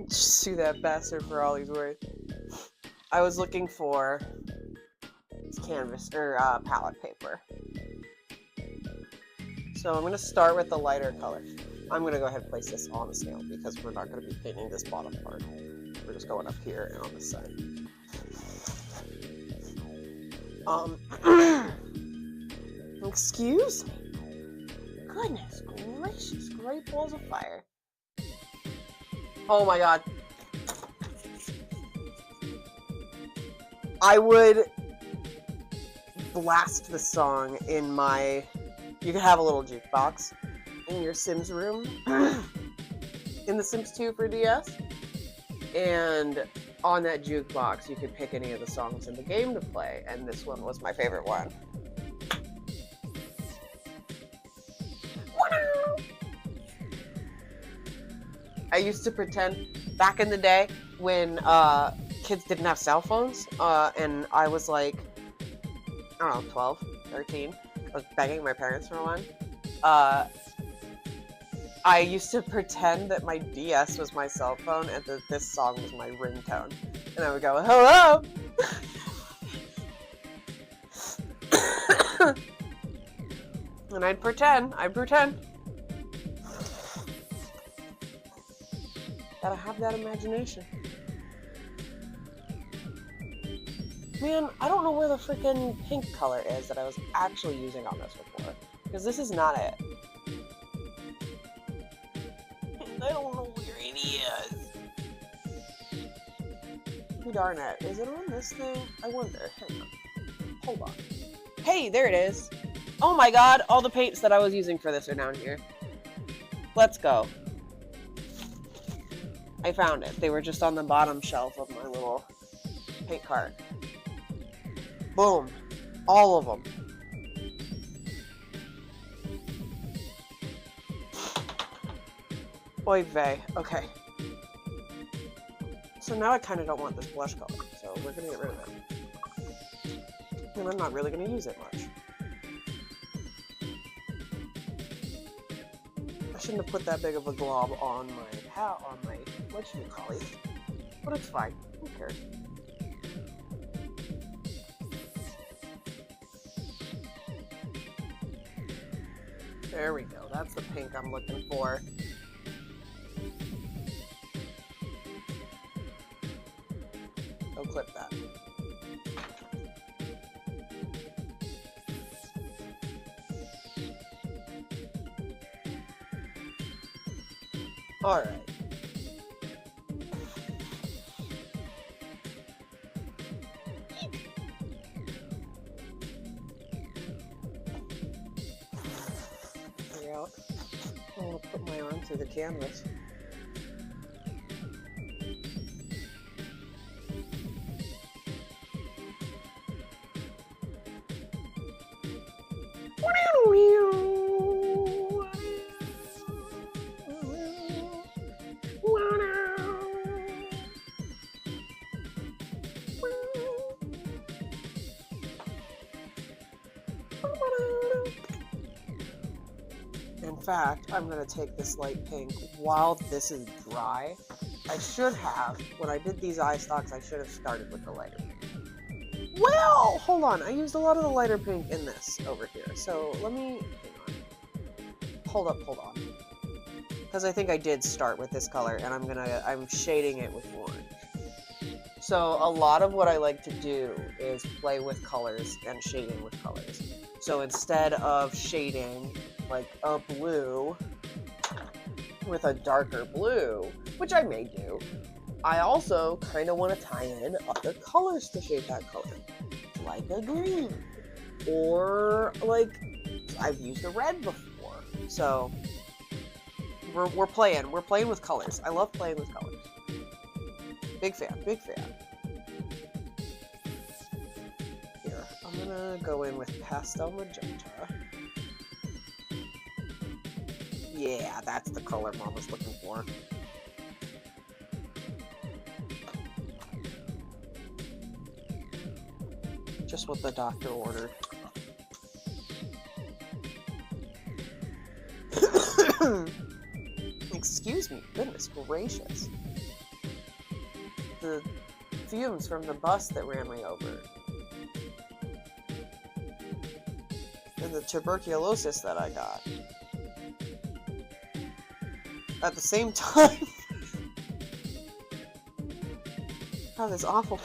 Just sue that bastard for all he's worth. I was looking for canvas or palette paper. So I'm gonna start with the lighter color. I'm gonna go ahead and place this on the scale because we're not gonna be painting this bottom part. We're just going up here and on this side. Excuse me. Goodness gracious, great balls of fire. Oh my god. I would blast the song in my... You could have a little jukebox in your Sims room in The Sims 2 for DS. And on that jukebox, you could pick any of the songs in the game to play. And this one was my favorite one. I used to pretend back in the day when kids didn't have cell phones, and I was like, I don't know, 12, 13. I was begging my parents for one. I used to pretend that my DS was my cell phone and that this song was my ringtone. And I would go, hello! And I'd pretend. Gotta have that imagination. Man, I don't know where the freaking pink color is that I was actually using on this before. Because this is not it. And I don't know where it is. Darn it. Is it on this thing? I wonder. Hang on. Hold on. Hey, there it is. Oh my god, all the paints that I was using for this are down here. Let's go. I found it. They were just on the bottom shelf of my little paint cart. Boom. All of them. Oy vey. Okay. So now I kind of don't want this blush color, so we're going to get rid of it. And I'm not really going to use it much. I shouldn't have put that big of a glob on my whatchamacallit, but it's fine. Who cares? There we go. That's the pink I'm looking for. Go clip that. All right. I want to put my arm through the canvas. In fact, I'm going to take this light pink while this is dry. I should have, when I did these eye stalks, I should have started with the lighter pink. Well, hold on. I used a lot of the lighter pink in this over here. So let me, hang on. Hold on. Because I think I did start with this color, and I'm shading it with orange. So a lot of what I like to do is play with colors and shading with colors. So instead of shading like a blue with a darker blue, which I may do, I also kind of want to tie in other colors to shade that color, like a green, or like I've used a red before. So we're playing with colors. I love playing with colors. Big fan, big fan. Here, I'm gonna go in with pastel magenta. Yeah, that's the color Mom was looking for. Just what the doctor ordered. Excuse me, goodness gracious. The fumes from the bus that ran me over. And the tuberculosis that I got. At the same time. Oh, this awful.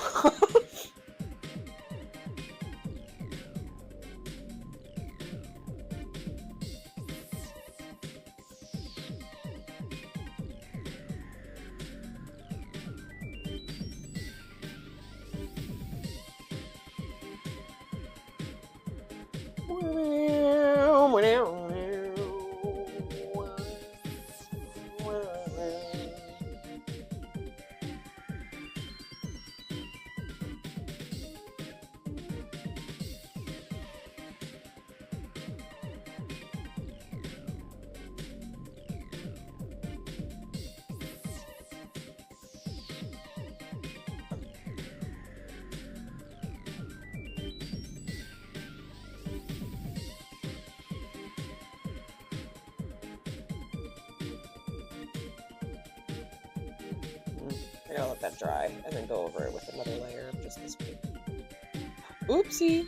I gotta let that dry and then go over it with another layer of just this pink. Oopsie!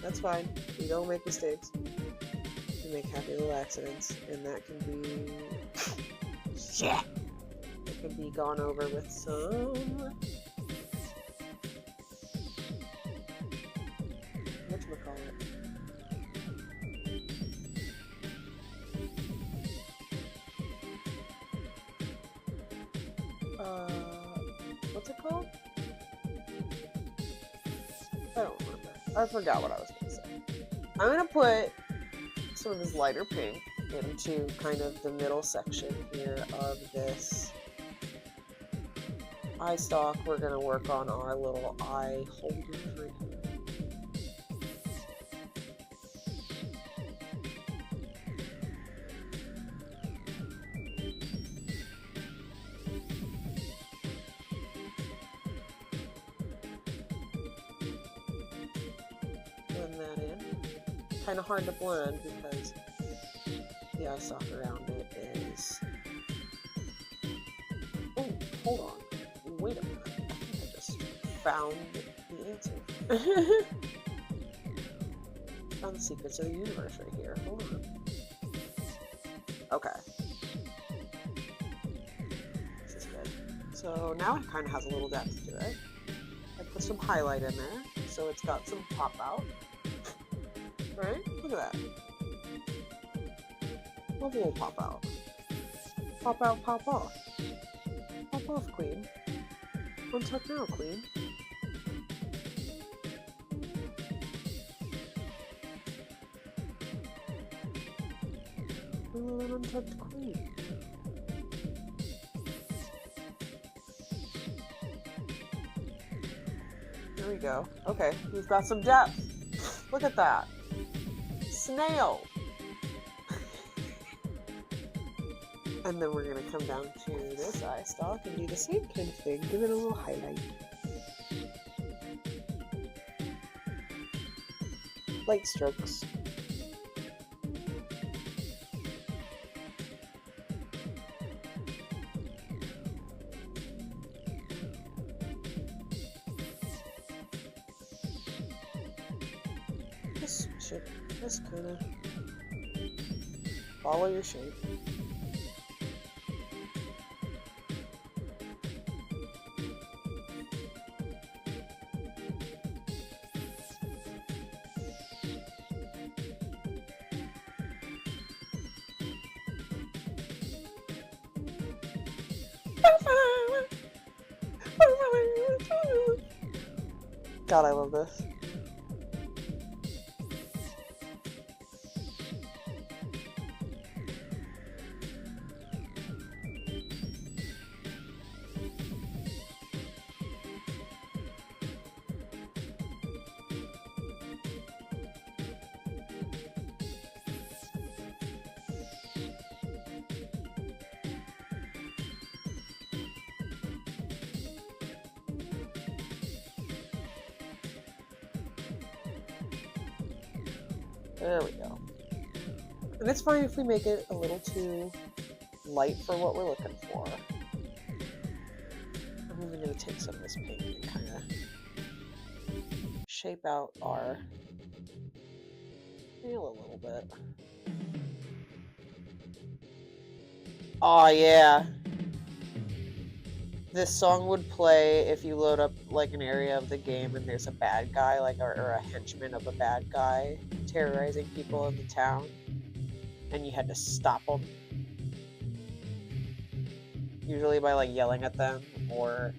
That's fine. We don't make mistakes. We make happy little accidents, and that can be... yeah! It can be gone over with some... whatchamacallit? What's it called? I don't remember. I forgot what I was going to say. I'm going to put some of this lighter pink into kind of the middle section here of this eye stalk. We're going to work on our little eye holders right here. Kind of hard to blend because the eye sock around it is... Oh, hold on. Wait a minute. I think I just found the answer. Found the secrets of the universe right here. Hold on. Okay. This is good. So now it kind of has a little depth to it. I put some highlight in there, so it's got some pop out. Right? Look at that. Love a little pop out. Pop out, pop off. Pop off, queen. Untuck now, queen. Little untucked queen. There we go. Okay, we've got some depth. Look at that. Snail. And then we're going to come down to this eye stalk and do the same kind of thing. Give it a little highlight. Light strokes. Just kind of follow your shape. God, I love this. There we go. And it's fine if we make it a little too light for what we're looking for. I'm even going to take some of this pink and kind of shape out our nail a little bit. Oh yeah. This song would play if you load up like an area of the game and there's a bad guy, like or a henchman of a bad guy terrorizing people in the town, and you had to stop them. Usually by like yelling at them or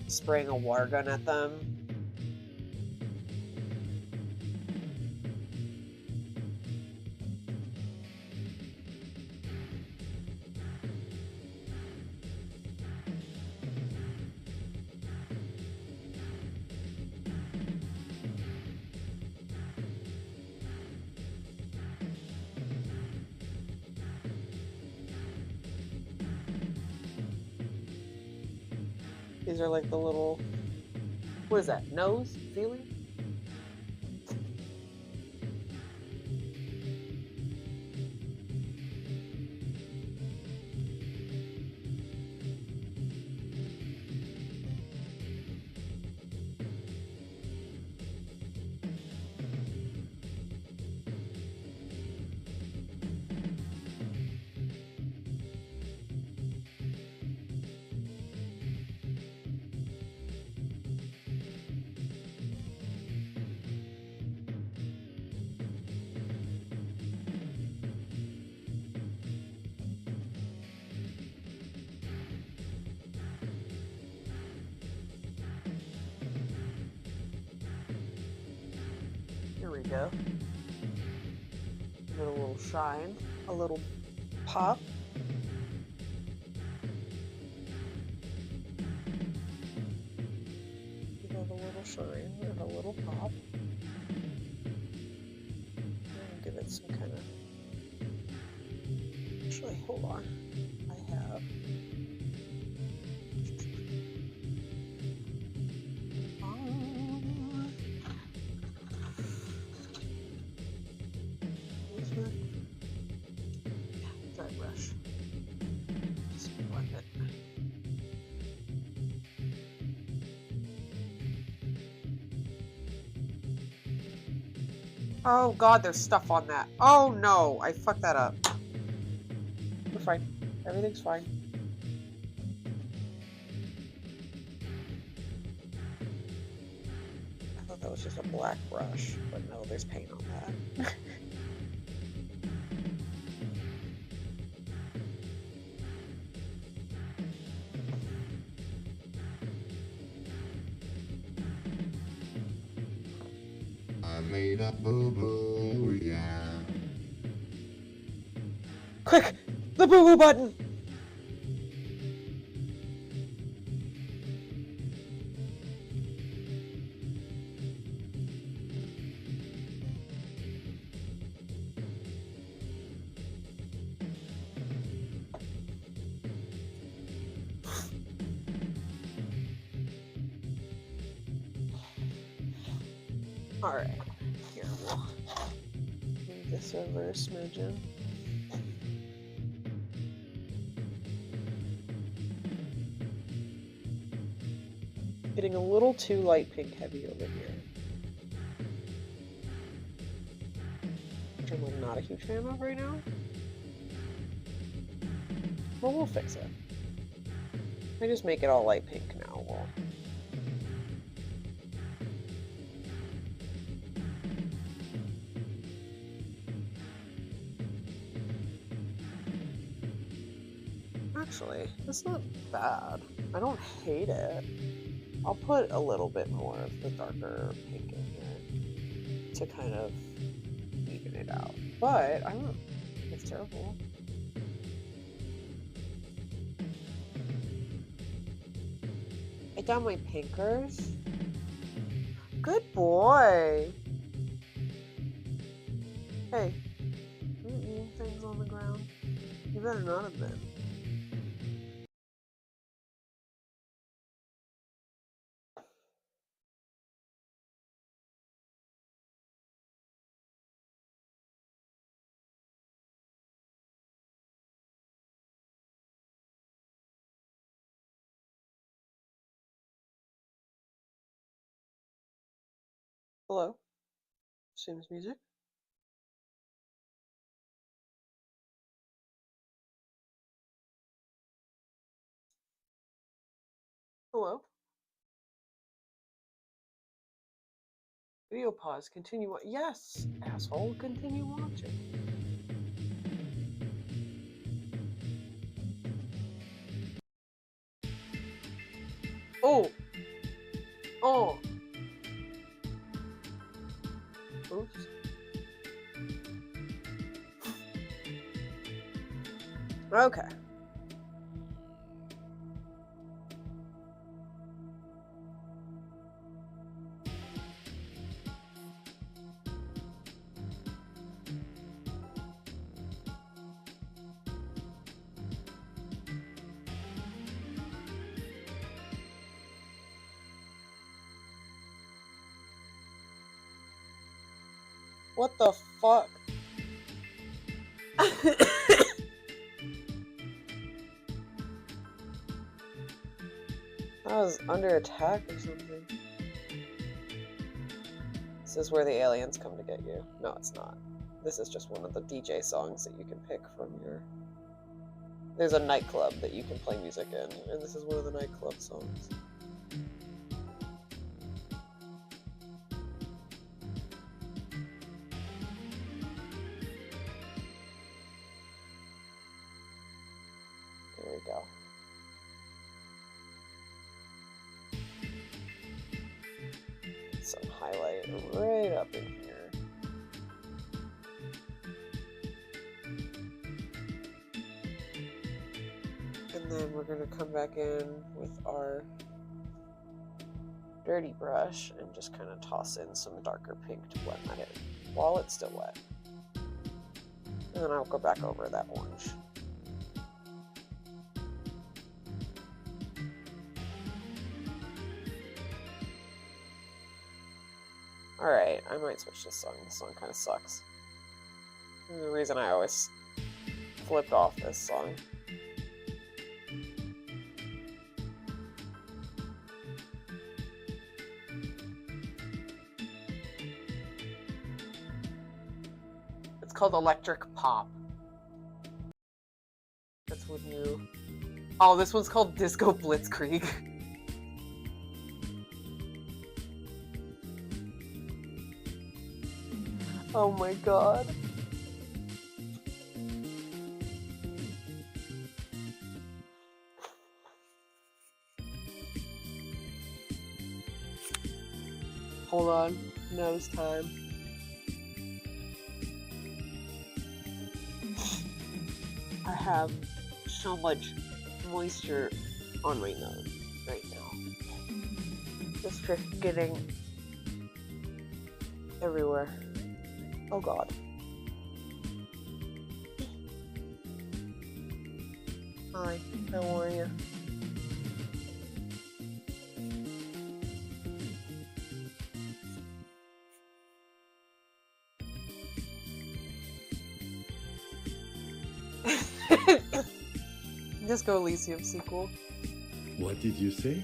spraying a water gun at them. These are like the little, what is that, nose feeling? Here we go. Give it a little shine, a little pop. Give it a little shine and a little pop. And give it some kind of. Actually, hold on. I have. Dry brush. Just blend it. Oh god, there's stuff on that. Oh no, I fucked that up. We're fine. Everything's fine. I thought that was just a black brush, but no, there's paint on that. I made a boo-boo, yeah. Quick! The boo-boo button! Alright, here we'll move this over a smidgen. Getting a little too light pink heavy over here. Which I'm like not a huge fan of right now. But we'll fix it. I just make it all light pink now. Well, actually, it's not bad. I don't hate it. I'll put a little bit more of the darker pink in here to kind of even it out. But I don't think it's terrible. I got my pinkers. Good boy. Hey, you're eating things on the ground. You better not have been. Hello? Seems music. Hello? Video pause. Continue. Yes, asshole. Continue watching. Oh. Oh. Oops. Okay. What the fuck? I was under attack or something. This is where the aliens come to get you. No, it's not. This is just one of the DJ songs that you can pick from your... There's a nightclub that you can play music in, and this is one of the nightclub songs. There we go. Some highlight right up in here. And then we're going to come back in with our dirty brush and just kind of toss in some darker pink to blend that in while it's still wet. And then I'll go back over that orange. Alright, I might switch this song. This song kind of sucks. And the reason I always flipped off this song. It's called Electric Pop. That's what you... Oh, this one's called Disco Blitzkrieg. Oh my god. Hold on. Nose time. I have so much moisture on my nose right now. Just getting everywhere. Oh god. Hi, how are you? Disco Elysium sequel. What did you say?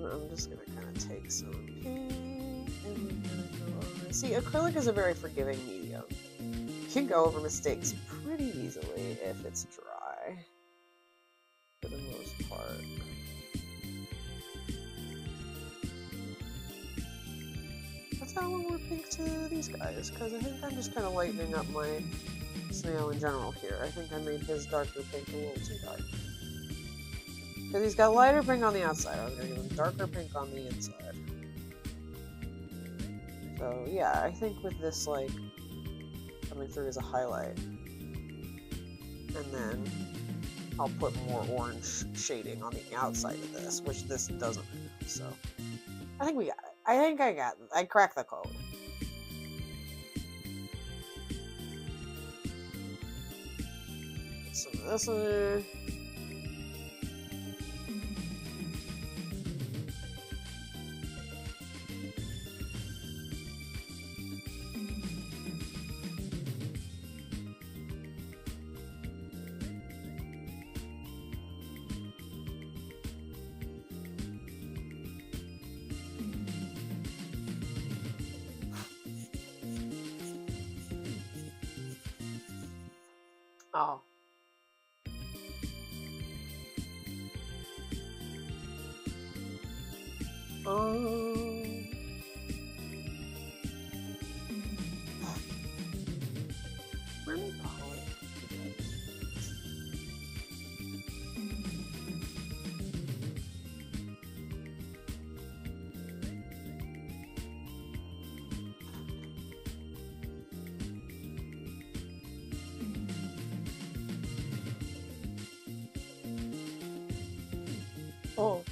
I'm just gonna kind of take some pink and we're gonna go over. See, acrylic is a very forgiving medium. You can go over mistakes pretty easily if it's dry, for the most part. let's add a little more pink to these guys, because I think I'm just kind of lightening up my snail in general here. I think I made his darker pink a little too dark. Because he's got lighter pink on the outside, I'm going to give him darker pink on the inside. So yeah, I think with this like coming through as a highlight, and then I'll put more orange shading on the outside of this, which this doesn't have, so I think we got it. I cracked the code. Put some of this in there. Oh. Let me polish this. Oh.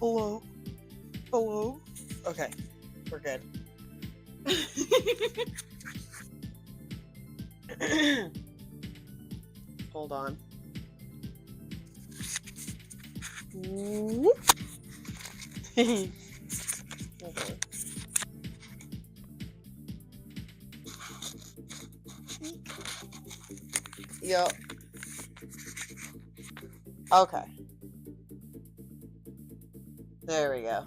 Hello? Hello? Okay, we're good. Hold on. Whoop. Hold on. Yep. Okay. There we go.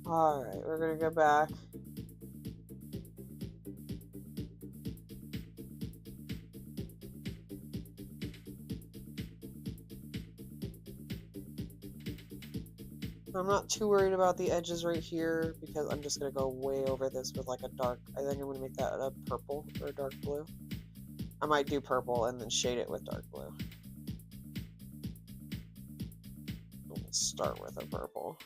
Alright, we're gonna go back. I'm not too worried about the edges right here because I'm just going to go way over this with like a dark, I think I'm going to make that a purple or a dark blue. I might do purple and then shade it with dark blue. We'll start with a purple.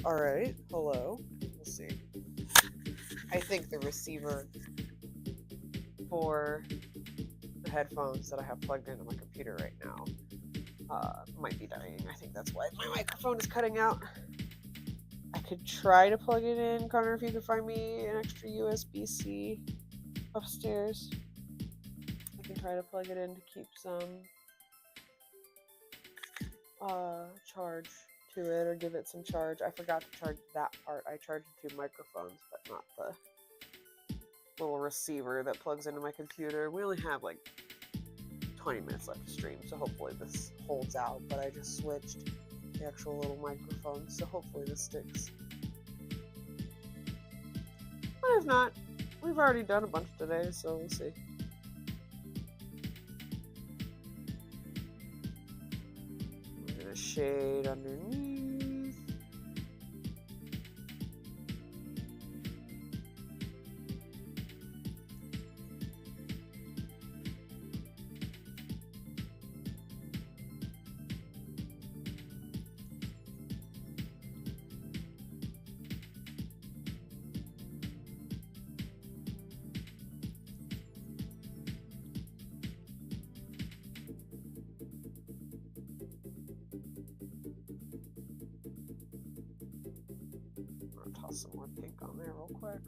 Alright, hello. We'll see. I think the receiver for the headphones that I have plugged into my computer right now might be dying. I think that's why my microphone is cutting out. I could try to plug it in. Connor, if you could find me an extra USB-C upstairs. I can try to plug it in to keep some charge to it or give it some charge. I forgot to charge that part. I charged 2 microphones, but not the little receiver that plugs into my computer. We only have like 20 minutes left to stream, so hopefully this holds out, but I just switched the actual little microphone, so hopefully this sticks. But if not, we've already done a bunch today, so we'll see. We're gonna shade underneath. Toss some more pink on there real quick.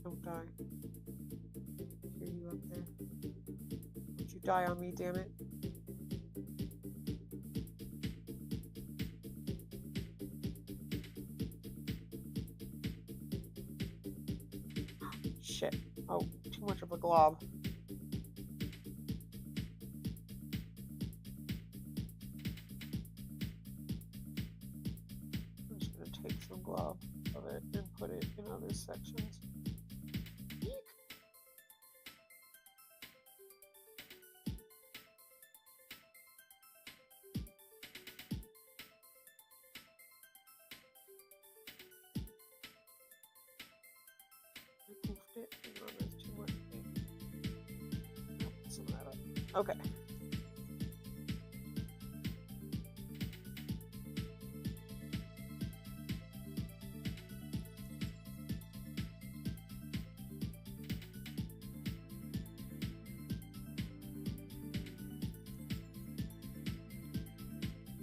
Don't die. Hear you up there. Don't you die on me, damn it. Shit. Oh, too much of a glob. Take some glob of it and put it in other sections. I goofed it. Hang on, there's too much paint. Okay.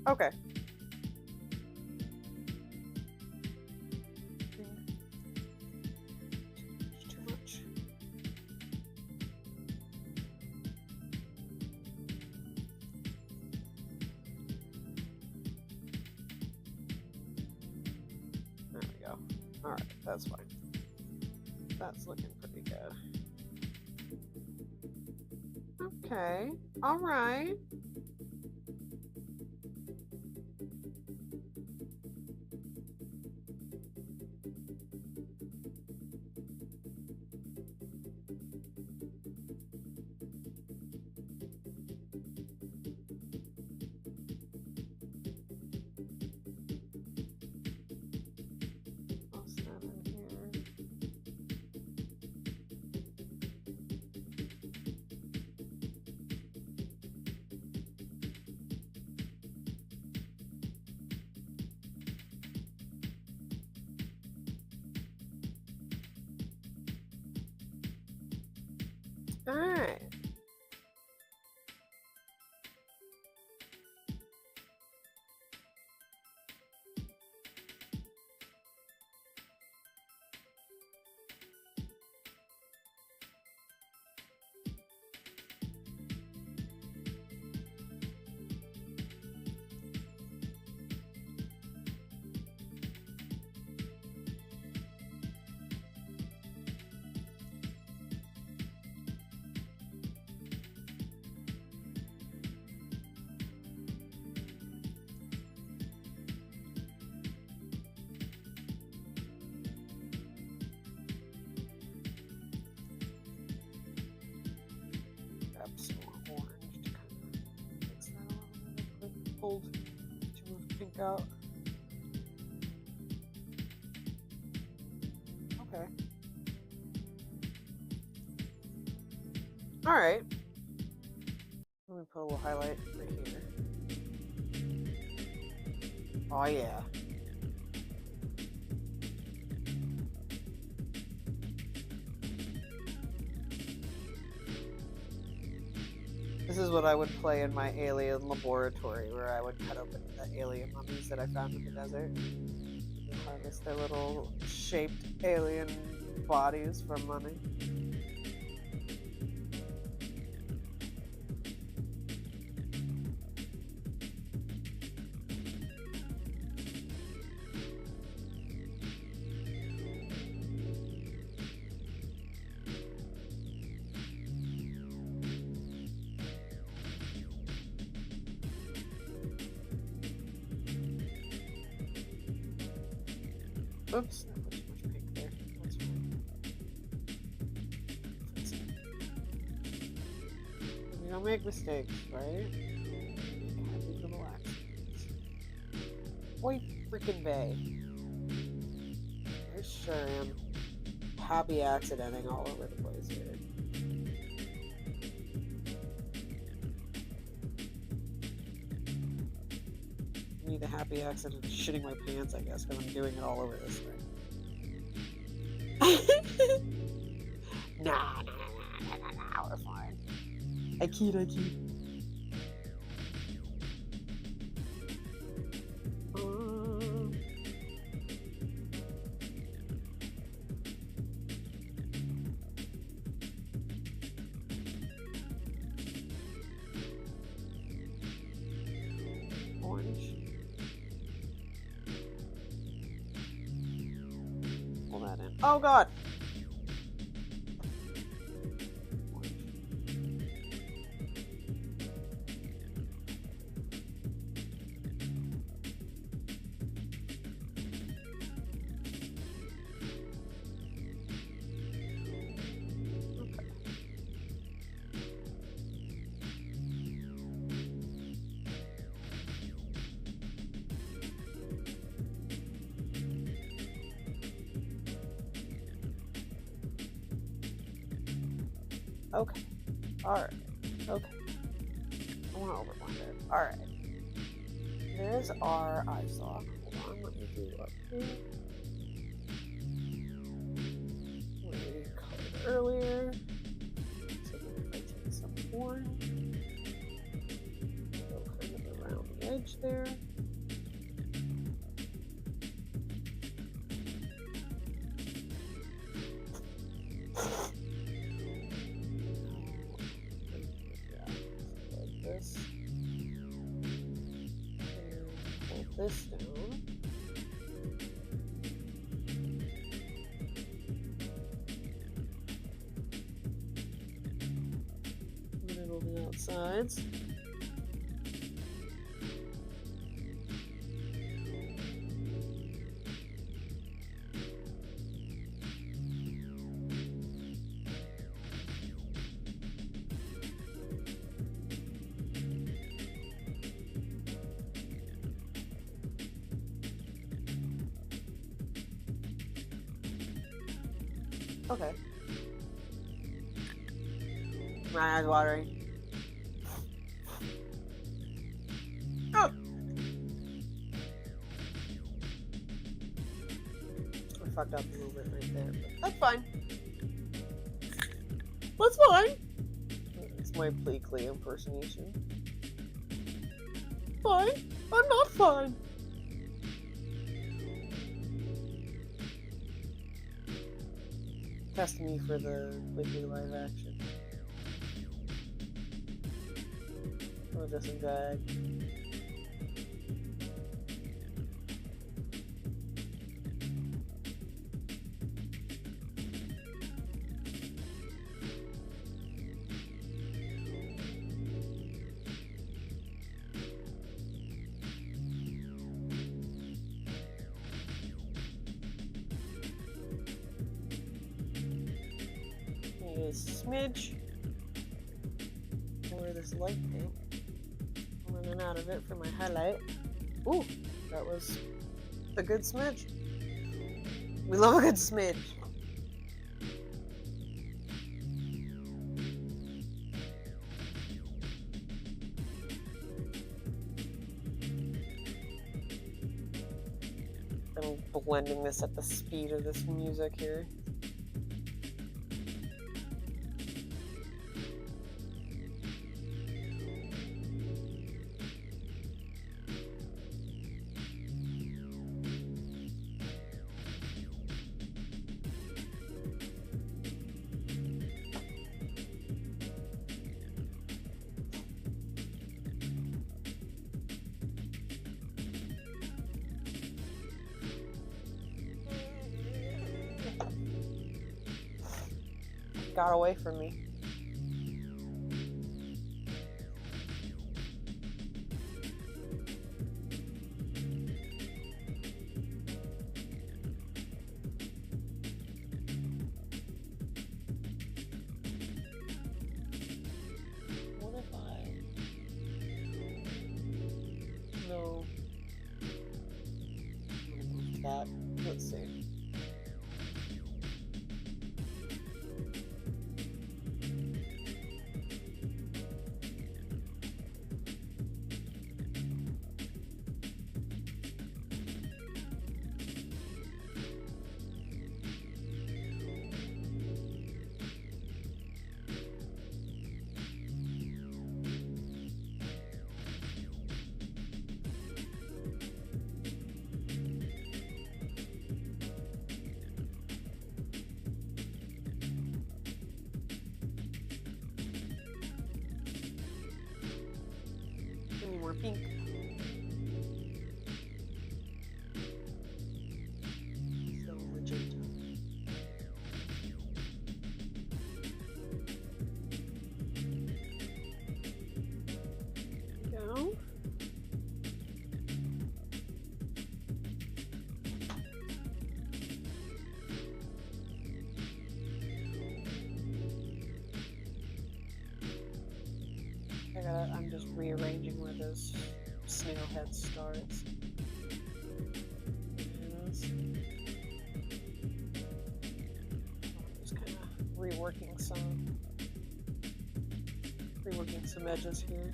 Okay. Too much. There we go. All right, that's fine. That's looking pretty good. Okay. All right. Toss that in here. All right. Grab some more orange to kind of mix that a little bit. Pulled too much pink out. Okay. All right. Let me put a little highlight right here. Oh yeah. This is what I would play in my alien laboratory, where I would cut open the alien mummies that I found in the desert. Harvest their little shaped alien bodies for money. Oops, I put too much pink there. That's fine. We don't make mistakes, right? Happy little accidents. Boy, freaking bay. I sure am happy accidenting all over the place here. The happy accident of shitting my pants, I guess, because I'm doing it all over this thing. Nah, we're fine. I keyed. Orange. Pull that in. Oh god! Okay. Alright. Okay. I want to overblend it. Alright. There's our eye sock. Hold on, let me do up here. We colored earlier. So then if I take some orange, go kind of around the edge there. Like this. And pull this down. Middle the outsides. Okay. My eyes watering. Oh! I fucked up a little bit right there, but that's fine. That's fine. It's my Pleakley impersonation. Fine. I'm not fine. Test me for the Pleakley live action. Or just in drag. Smidge or this light pink. I'm running out of it for my highlight. Ooh, that was a good smidge. We love a good smidge. I'm blending this at the speed of this music here. Got away from me. What if I... No. I'm gonna move that. Let's see. Any more pink? So magenta. There we go. I'm just rearranging where this snail head starts. Yes. I'm just kind of reworking some edges here.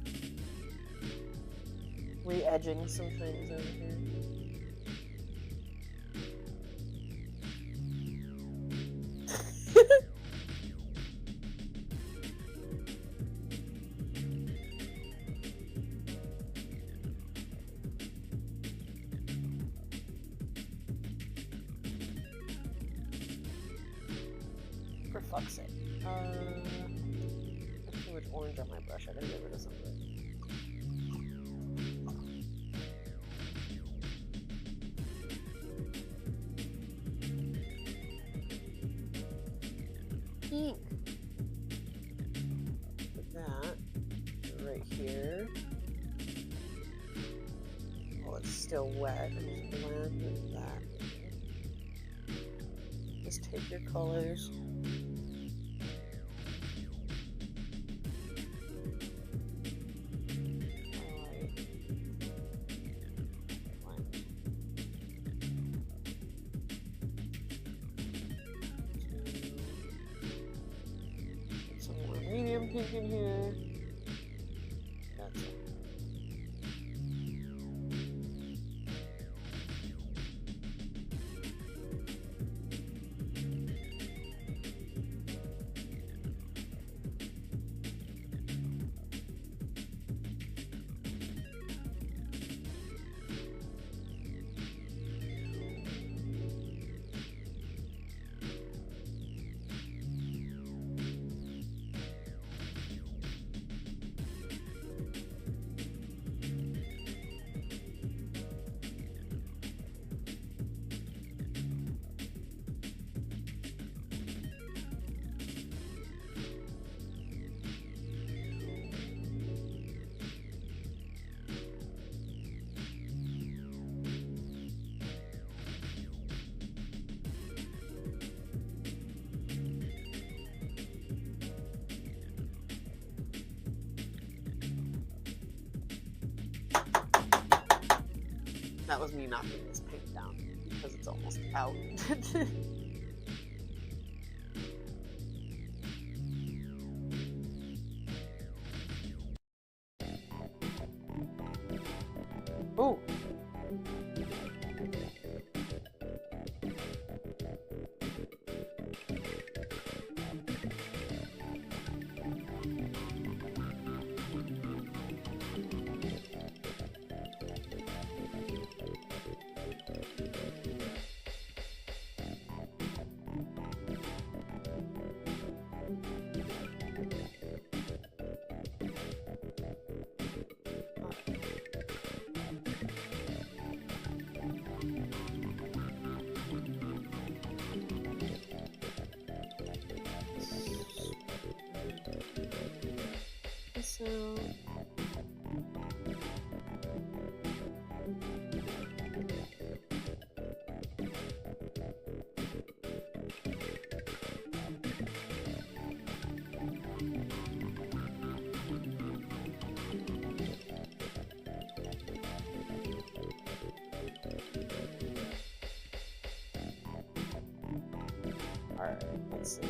re-edging some things over here. For fuck's sake. There's too much orange on my brush. I gotta get rid of some of it. Pink. Put that right here. While it's still wet, and just blend with that. Just take your colors. Medium pink in here. That's it. That was me knocking this paint down because it's almost out. Ooh. So all right, let's see.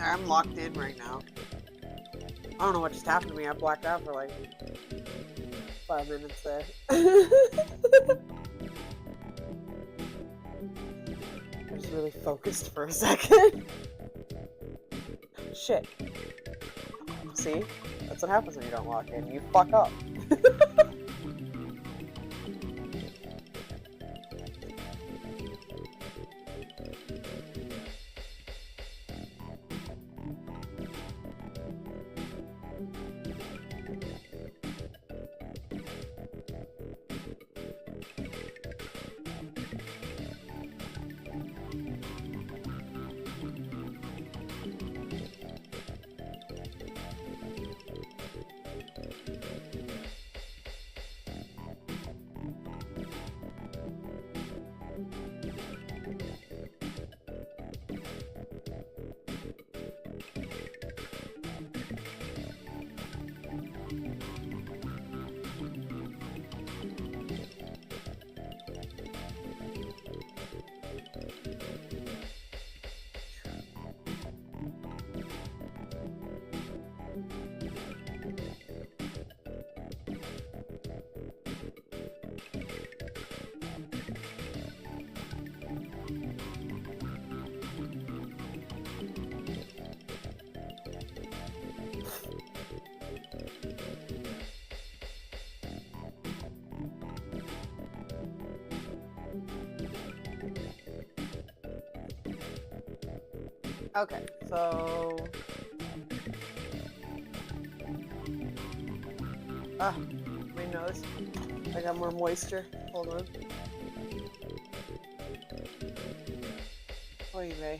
I'm locked in right now. I don't know what just happened to me. I blacked out for like 5 minutes there. I was really focused for a second. Shit. See? That's what happens when you don't lock in. You fuck up. Okay, so... Ah, my nose. I got more moisture. Hold on. Oy vey.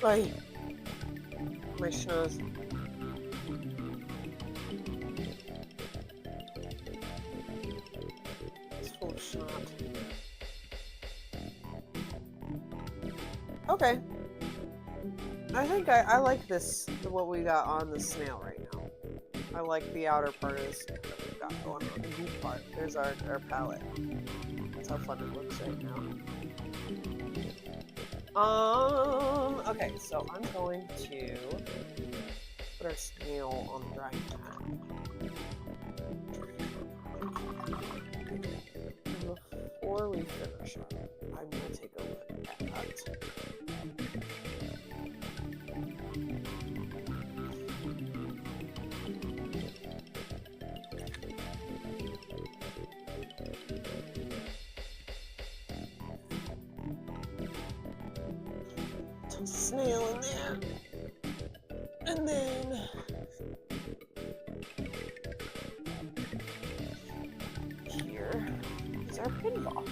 Oy. My schnoz. It's full of snot. Okay. I think I like this, what we got on the snail right now. I like the outer part of the snail that we've got going on. The goop part. There's our palette. That's how fun it looks right now. Okay, so I'm going to put our snail on the drying mat. And before we finish up, I'm going to take a look at that. Snail in there, and then here is our pinball.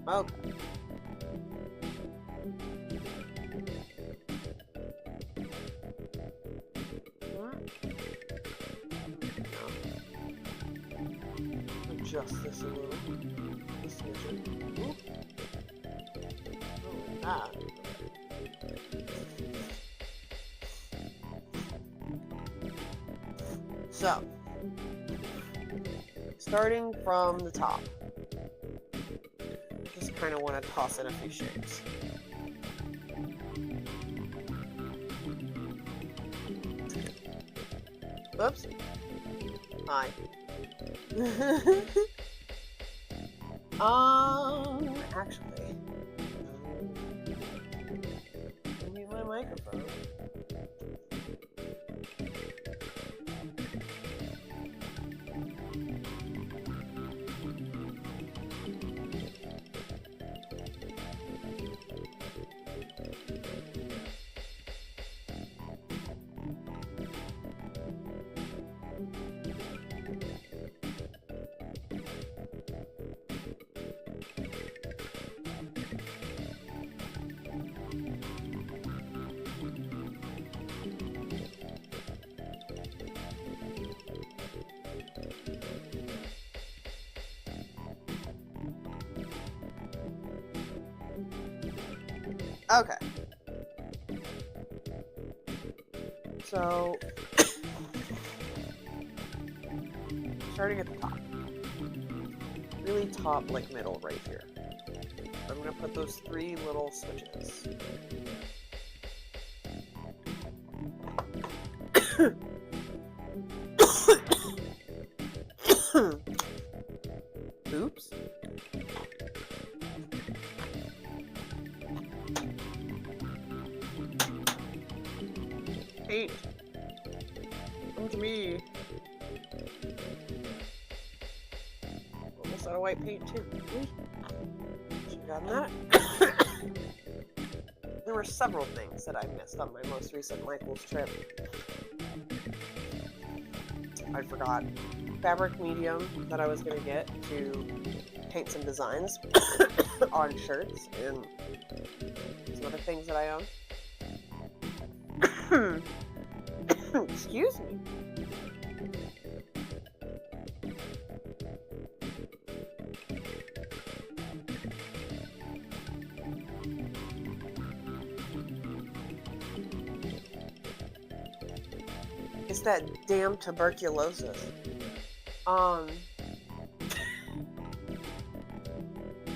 Okay. Adjust this a little. This smidgen. Ooh. Oh, like that. So, starting from the top, just kind of want to toss in a few shapes. Oops. Hi. Actually, mute my microphone. Okay. So, starting at the top. Really top, like middle, right here. I'm gonna put those 3 little switches. Oops. Paint. Come to me. Almost out of white paint too. Should've gotten that. There were several things that I missed on my most recent Michael's trip. I forgot fabric medium that I was going to get to paint some designs on shirts and some other things that I own. Excuse me. It's that damn tuberculosis.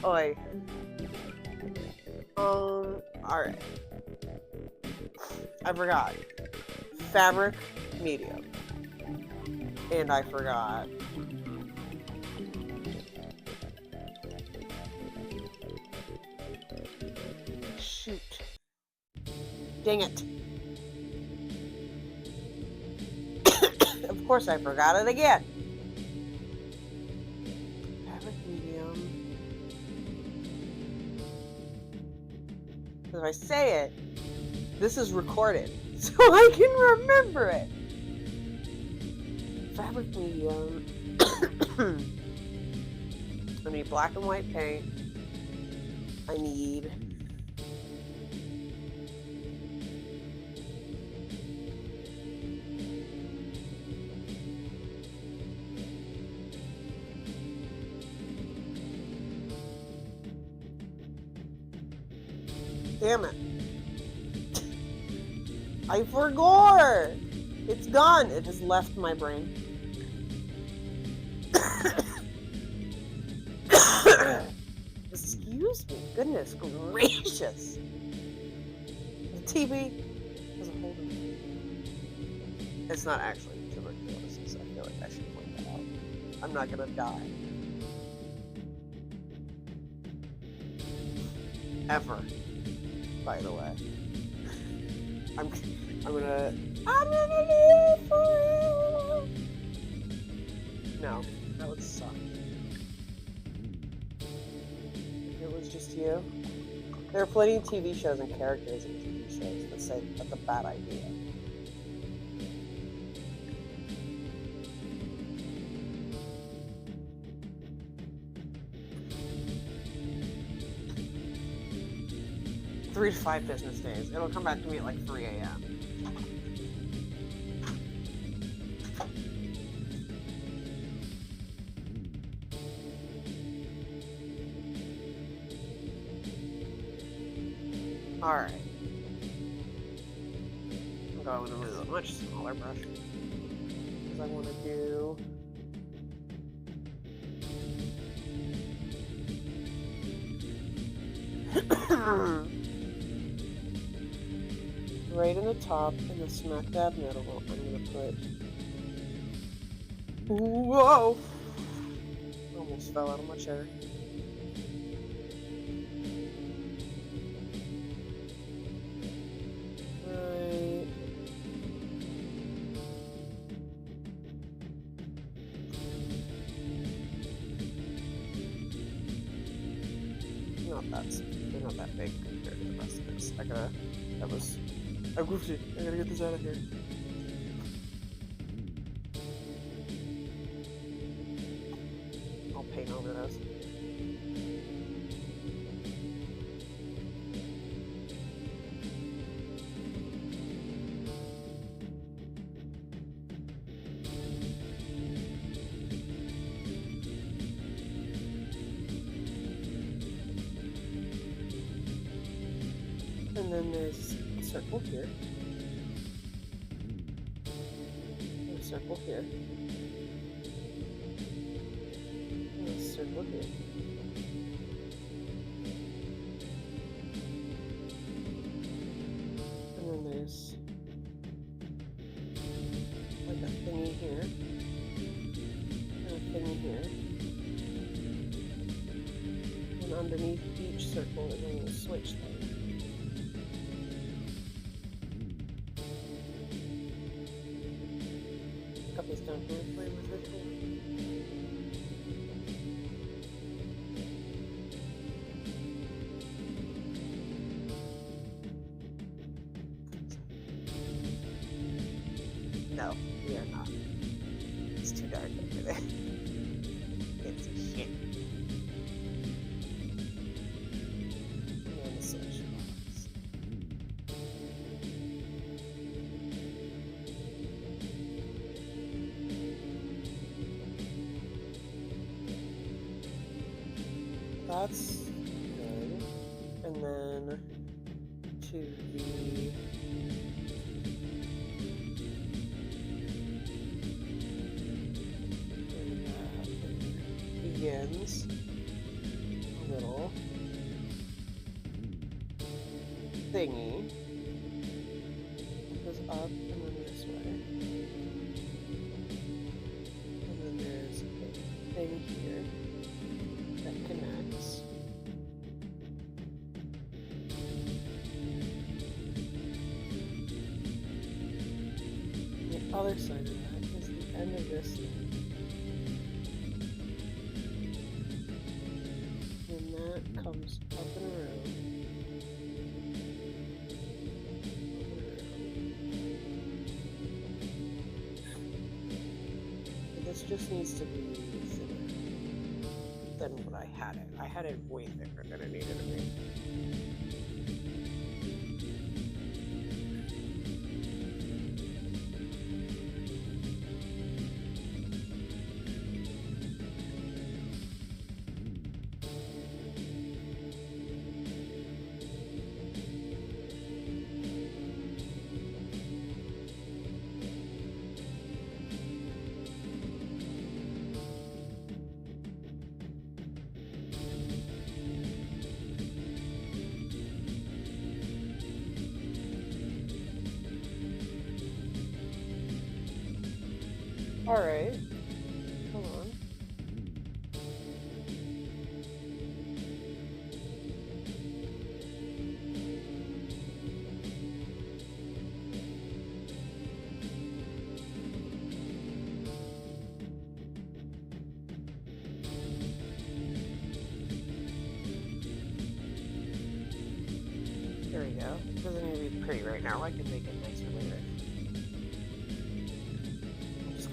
Oi. Alright. I forgot. Fabric medium. And I forgot. Shoot. Dang it. Of course I forgot it again. Fabric medium. If I say it, this is recorded, so I can remember it. Fabric medium. I need black and white paint. I need damn it. I forgot. It's gone. It has left my brain. Excuse me. Goodness gracious. The TV has a hold of me. It's not actually tuberculosis. I feel like I should point that out. I'm not gonna die. Ever. By the way. I'm gonna live forever. No, that would suck. If it was just you. There are plenty of TV shows and characters in TV shows that say that's a bad idea. Three to 5 business days. It'll come back to me at like 3 a.m. Alright. I'm going with a much smaller brush. Because I want to do... right in the top, in the smack dab middle, I'm going to put... Whoa! Almost fell out of my chair. Right. They're not that big compared to the rest of this. I goofed it. I gotta get this out of here. I'll paint over those. And then there's a circle here. And a circle here. And a circle here. And then there's like a thingy here. And a thingy here. And underneath each circle is a little switch thing. Couples down here playing with her toy. No, we are not. It's too dark over there. Can't see shit. And then the switch box. That's good. And then to the begins a little thingy. It goes up and then this way. And then there's a thing here that connects. The other side of that is the end of this thing. And that comes up and around. And this just needs to be thinner than what I had it. I had it way thicker than it needed to be. Alright, hold on. There we go. It doesn't need to be pretty right now. I can make it nicer later.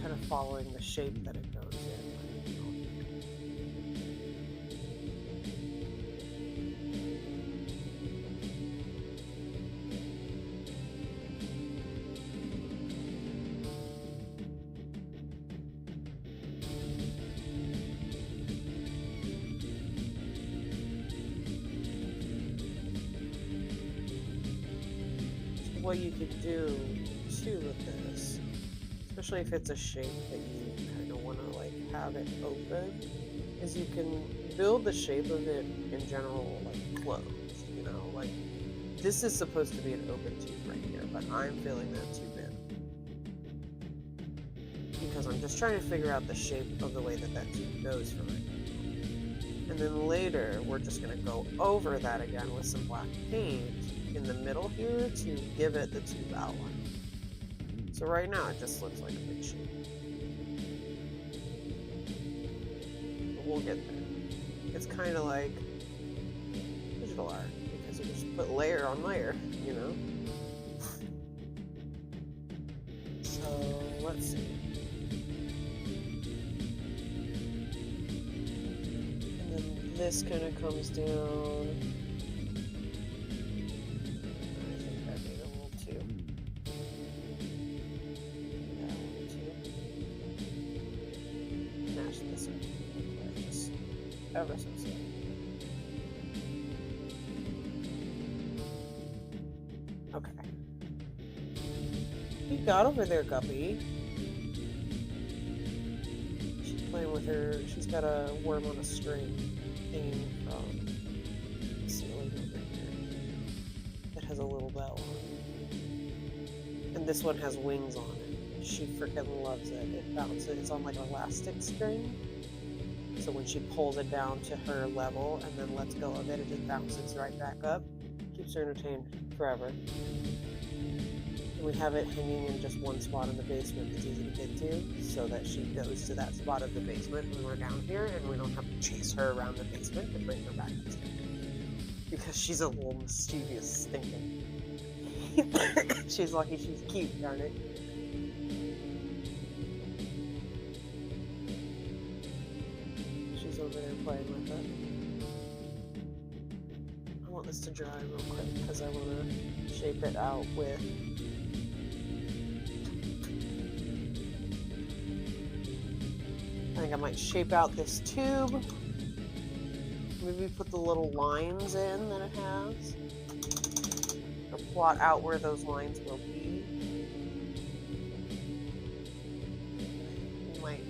Kind of following the shape that it goes in. So what you could do too with this, especially if it's a shape that you kind of want to like have it open, is you can build the shape of it in general like closed, you know, like this is supposed to be an open tube right here, but I'm filling that tube in because I'm just trying to figure out the shape of the way that that tube goes for right now. And then later we're just going to go over that again with some black paint in the middle here to give it the tube outline. So right now it just looks like a big shape. But we'll get there. It's kind of like digital art because you just put layer on layer, you know? So let's see. And then this kind of comes down. Ever so slightly. got over there, Guppy? She's playing with her. She's got a worm on a string hanging from the ceiling over here that has a little bell on it. And this one has wings on it. She freaking loves it. It bounces. It's on like an elastic string. So when she pulls it down to her level and then lets go of it, it just bounces right back up. Keeps her entertained forever. And we have it hanging in just one spot in the basement that's easy to get to, so that she goes to that spot of the basement when we're down here, and we don't have to chase her around the basement to bring her back upstairs. Because she's a little mischievous thinking. She's lucky she's cute, darn it. She's over there playing with it. I want this to dry real quick because I want to shape it out with I think I might shape out this tube. Maybe put the little lines in that it has. Or plot out where those lines will be. We might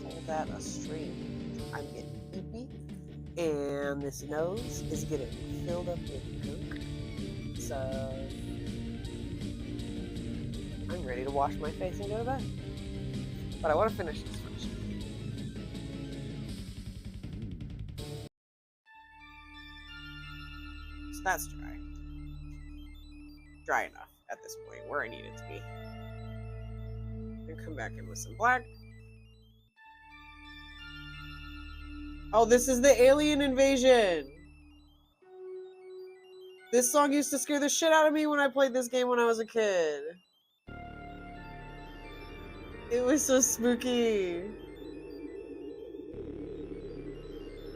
call that a stream. I'm getting peepee. And this nose is getting filled up with milk. So I'm ready to wash my face and go to bed. But I want to finish this first. So that's dry. Dry enough at this point, where I need it to be. And come back in with some black. Oh, this is the alien invasion! This song used to scare the shit out of me when I played this game when I was a kid. It was so spooky.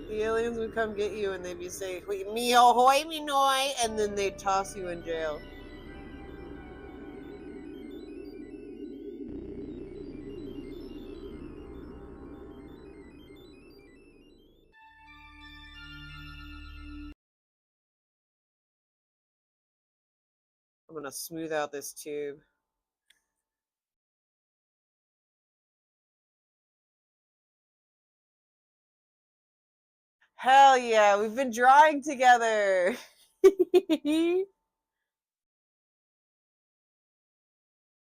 The aliens would come get you and they'd be saying, "Me ahoy, me noy," and then they'd toss you in jail. I'm gonna smooth out this tube. Hell yeah, we've been drawing together.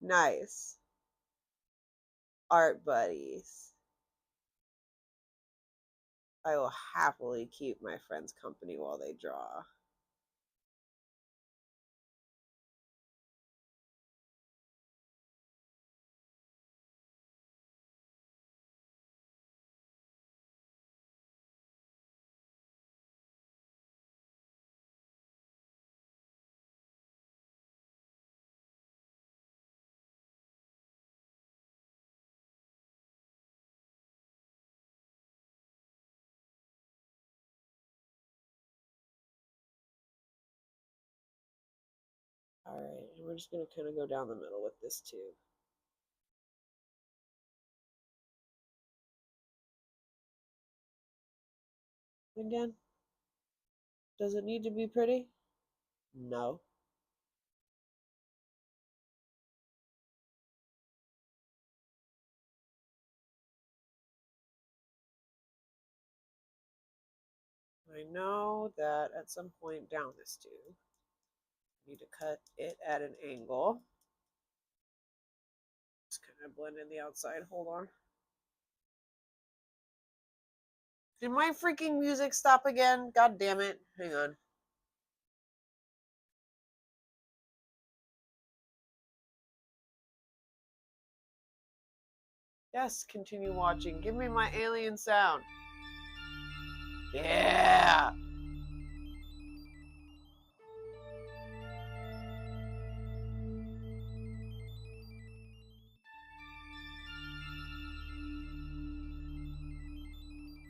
Nice. Art buddies. I will happily keep my friends company while they draw. Alright, we're just going to kind of go down the middle with this tube. Again, does it need to be pretty? No. I know that at some point down this tube, I need to cut it at an angle. Just kind of blend in the outside. Hold on. Did my freaking music stop again? God damn it. Hang on. Yes, continue watching. Give me my alien sound. Yeah!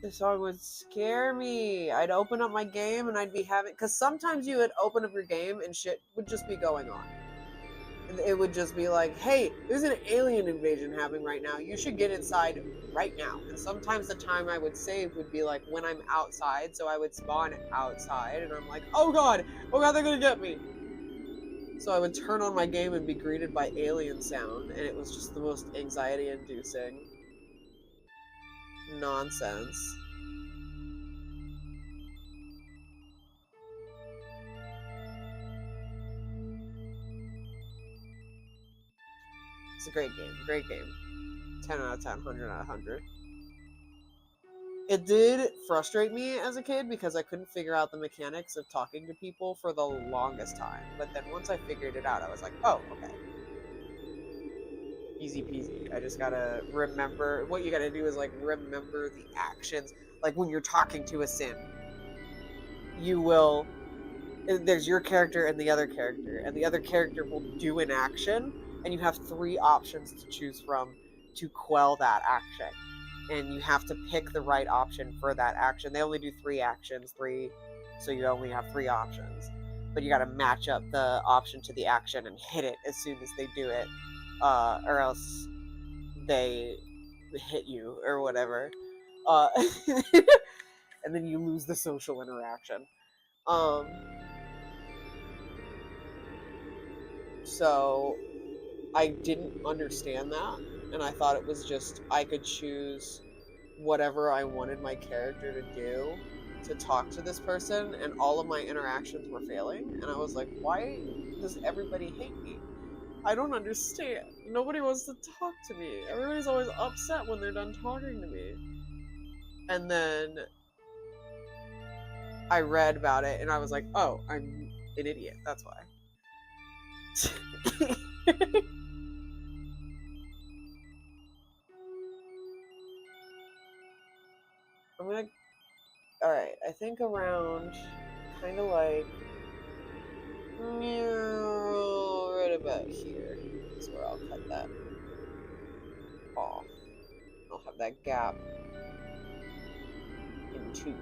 This song would scare me. I'd open up my game and I'd be having... Because sometimes you would open up your game and shit would just be going on. And it would just be like, hey, there's an alien invasion happening right now. You should get inside right now. And sometimes the time I would save would be like when I'm outside. So I would spawn outside and I'm like, oh god, they're gonna get me. So I would turn on my game and be greeted by alien sound, and it was just the most anxiety-inducing nonsense. It's a great game, great game. 10 out of 10, 100 out of 100. It did frustrate me as a kid because I couldn't figure out the mechanics of talking to people for the longest time. But then once I figured it out, I was like, oh, okay. Easy peasy. I just gotta remember. What you gotta do is like remember the actions. Like when you're talking to a sim, you will. There's your character and the other character, and the other character will do an action, and you have 3 options to choose from to quell that action. And you have to pick the right option for that action. They only do 3 actions, so you only have 3 options. But you got to match up the option to the action and hit it as soon as they do it, or else they hit you or whatever. And then you lose the social interaction. So I didn't understand that, and I thought it was just I could choose whatever I wanted my character to do to talk to this person, and all of my interactions were failing. And I was like, why does everybody hate me? I don't understand. Nobody wants to talk to me. Everybody's always upset when they're done talking to me. And then I read about it, and I was like, oh, I'm an idiot. That's why. I'm gonna. Alright, I think around kind of like right about here is where I'll cut that off. I'll have that gap in 2.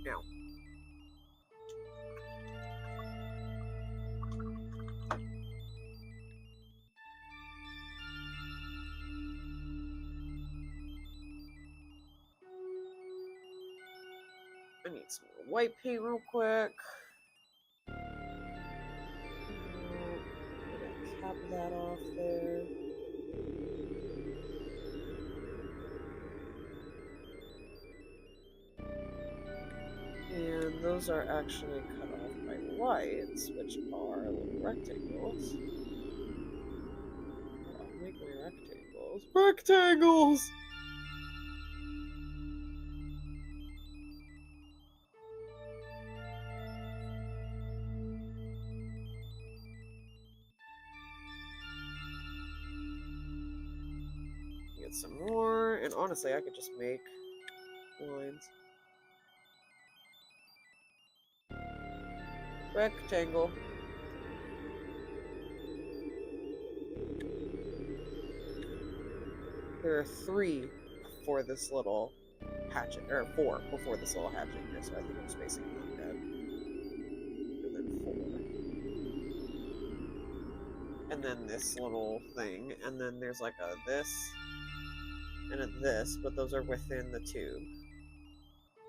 Now, I need some more white paint real quick. I'm gonna cap that off there. And those are actually cut off by lights, which are little rectangles. I'll make my rectangles. Rectangles! Get some more, and honestly, I could just make lines. Rectangle. There are 3 for this little hatchet, or 4 before this little hatchet here, so I think I'm spacing it out good. And then 4. And then this little thing, and then there's like a this, and a this, but those are within the tube.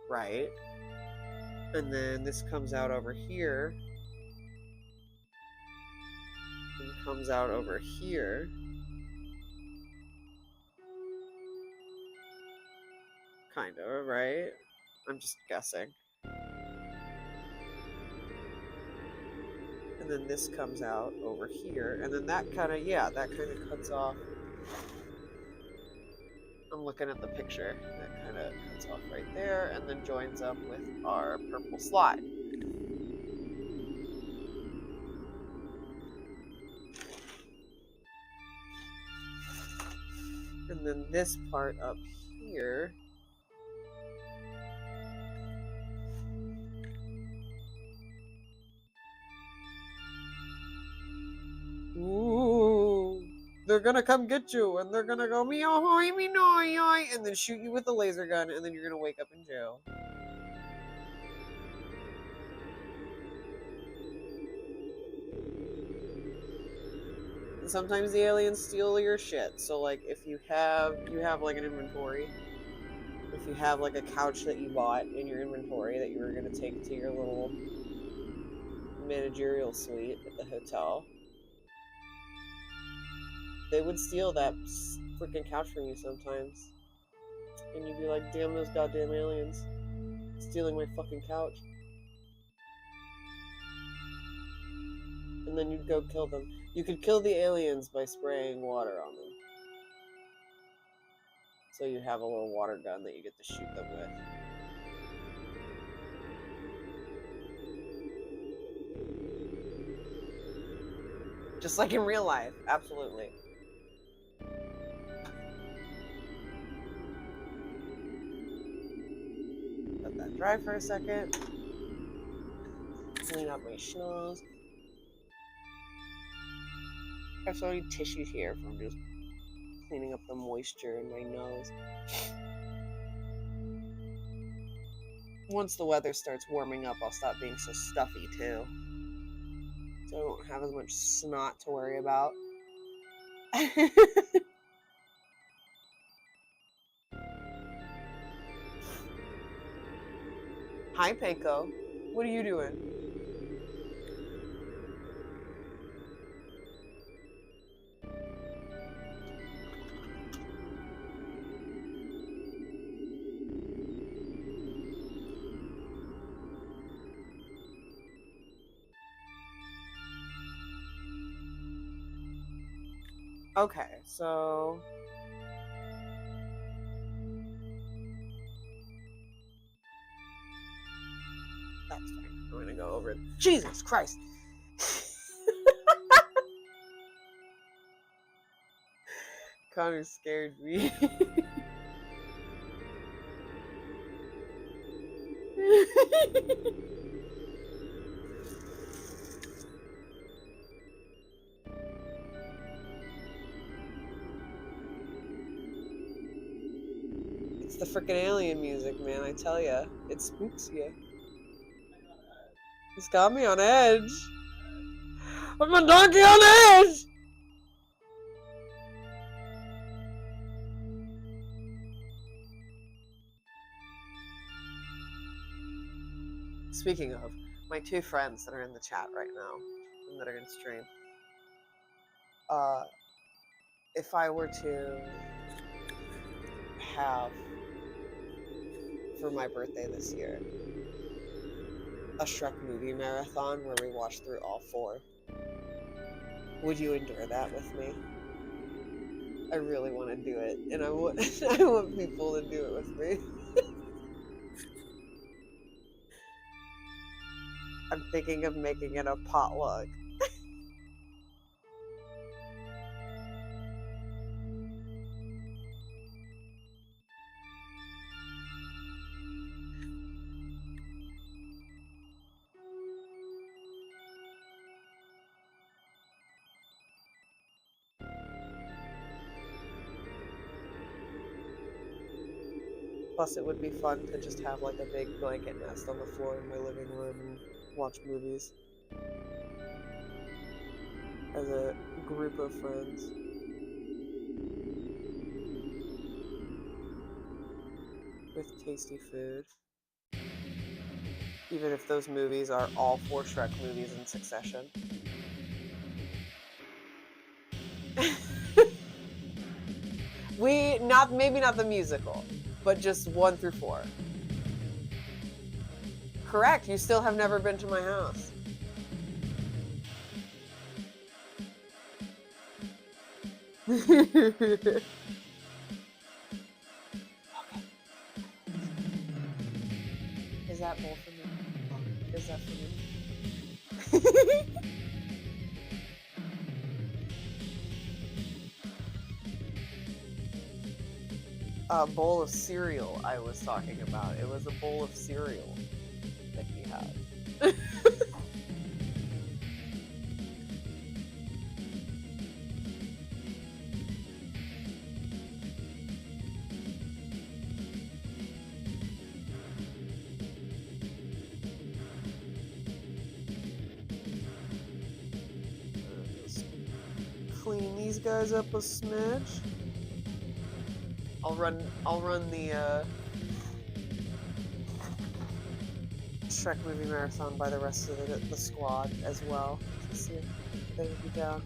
Right? And then this comes out over here, and comes out over here. Kind of, right? I'm just guessing. And then this comes out over here, and then that kind of, yeah, that kind of cuts off. I'm looking at the picture. That kind of cuts off right there, and then joins up with our purple slide. And then this part up here ooh, they're gonna come get you, and they're gonna go meow hoy me noy, and then shoot you with a laser gun, and then you're gonna wake up in jail. sometimes the aliens steal your shit. So like if you have like an inventory. If you have like a couch that you bought in your inventory that you were gonna take to your little managerial suite at the hotel, they would steal that freaking couch from you sometimes. And you'd be like, damn those goddamn aliens stealing my fucking couch. And then you'd go kill them. You could kill the aliens by spraying water on them. So you have a little water gun that you get to shoot them with. Just like in real life, absolutely. Let that dry for a second. Clean up my schnoz. I have so many tissues here from just cleaning up the moisture in my nose. Once the weather starts warming up, I'll stop being so stuffy too. So I don't have as much snot to worry about. Hi, Panko. What are you doing? Okay, so that's fine. I'm gonna go over it. Jesus Christ! Connor scared me. It's the frickin' alien music, man, I tell ya. It spooks ya. It's got me on edge. I'm a donkey on edge! Speaking of, my two friends that are in the chat right now, and that are in stream, if I were to have, for my birthday this year, a Shrek movie marathon where we watch through all four, would you endure that with me? I really want to do it, and I want I want people to do it with me. I'm thinking of making it a potluck. Plus, it would be fun to just have like a big blanket nest on the floor in my living room and watch movies as a group of friends. With tasty food. Even if those movies are all four Shrek movies in succession. Maybe not the musical, but just 1 through 4. Correct, you still have never been to my house. Okay. Is that bowl for me? Is that for me? A bowl of cereal I was talking about. It was a bowl of cereal that he had. Clean these guys up a smidge. I'll run the Shrek movie marathon by the rest of the squad as well to see if they would be down.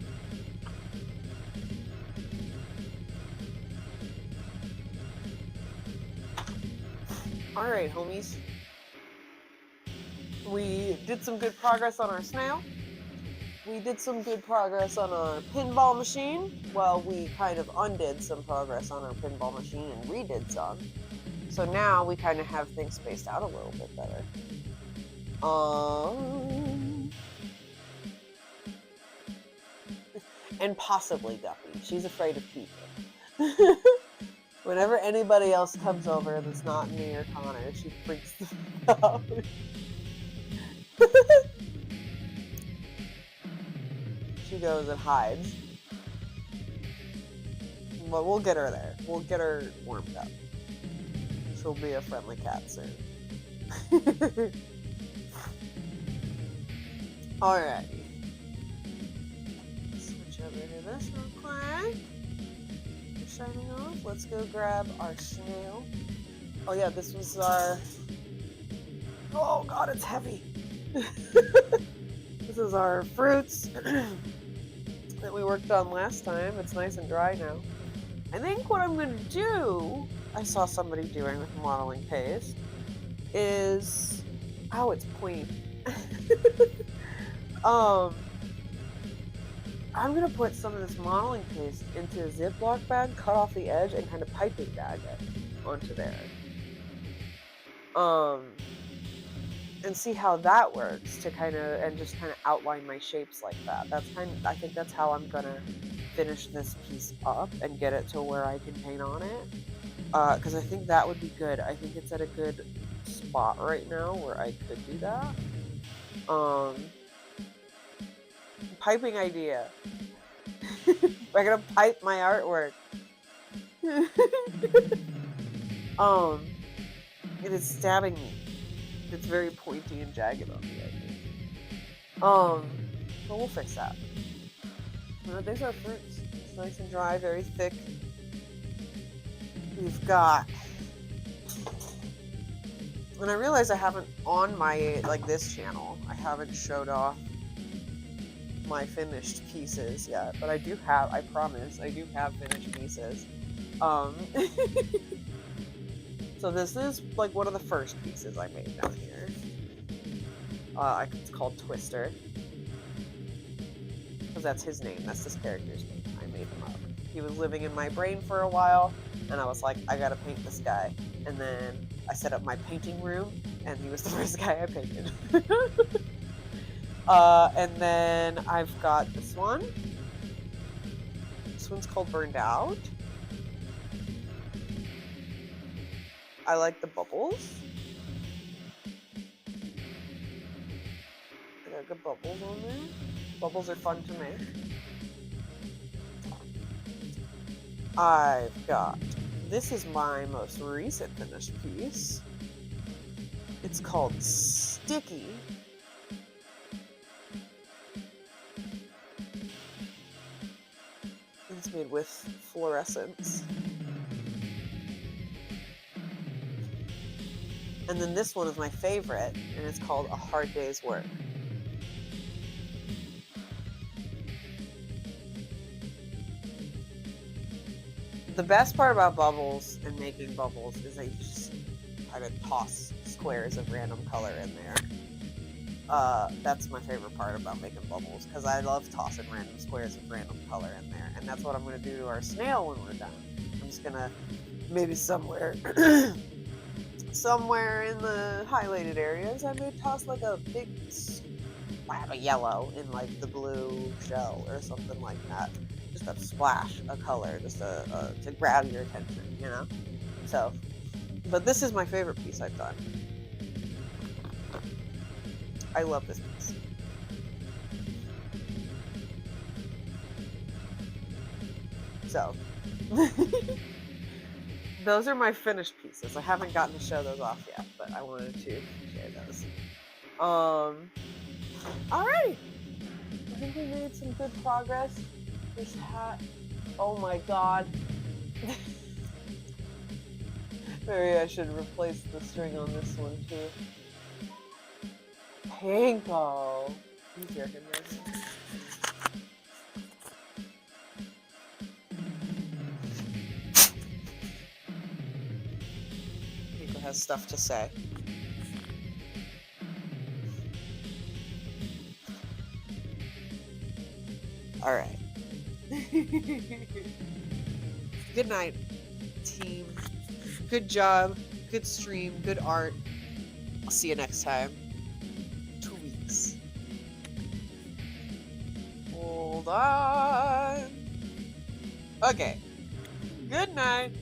All right, homies. We did some good progress on our snail. We did some good progress on our pinball machine. Well, we kind of undid some progress on our pinball machine and redid some. So now we kind of have things spaced out a little bit better. And possibly Guppy. She's afraid of people. Whenever anybody else comes over that's not me or Connor, she freaks the fuck out. She goes and hides. But we'll get her there. We'll get her warmed up. She'll be a friendly cat soon. Alrighty. Switch over to this real quick. We're shining off. Let's go grab our snail. Oh yeah, this was our... Oh god, it's heavy. This is our fruits that we worked on last time. It's nice and dry now. I think what I'm going to do, I saw somebody doing with modeling paste, is... Oh, it's pointy. I'm going to put some of this modeling paste into a Ziploc bag, cut off the edge, and kind of piping bag it onto there. And see how that works to just kind of outline my shapes like that. I think that's how I'm gonna finish this piece up and get it to where I can paint on it. Because I think that would be good. I think it's at a good spot right now where I could do that. Piping idea. We're gonna pipe my artwork. It is stabbing me. It's very pointy and jagged on me, I think. But we'll fix that. These are fruits. It's nice and dry, very thick. We've got... And I realize I haven't, on my, this channel, I haven't showed off my finished pieces yet. But I do have, I promise, I do have finished pieces. So this is one of the first pieces I made down here. It's called Twister. Because that's his name, that's this character's name. I made him up. He was living in my brain for a while, and I was like, I gotta paint this guy. And then I set up my painting room, and he was the first guy I painted. And then I've got this one. This one's called Burned Out. I like the bubbles. I got good bubbles on there. Bubbles are fun to make. I've got... This is my most recent finished piece. It's called Sticky. It's made with fluorescence. And then this one is my favorite, and it's called A Hard Day's Work. The best part about bubbles and making bubbles is that you just kind of toss squares of random color in there. That's my favorite part about making bubbles, because I love tossing random squares of random color in there. And that's what I'm going to do to our snail when we're done. I'm just going to, maybe somewhere... somewhere in the highlighted areas, I may toss a big splat of yellow in the blue shell or something like that. Just a splash of color, just to grab your attention, you know? So, but this is my favorite piece I've done. I love this piece. So, those are my finished pieces. I haven't gotten to show those off yet, but I wanted to share those. Alrighty. I think we made some good progress This hat. Oh my god. Maybe I should replace the string on this one too. Pinko. Easier him this. Pinko has stuff to say. All right. Good night, team. Good job. Good stream. Good art. I'll see you next time. 2 weeks. Hold on. Okay. Good night.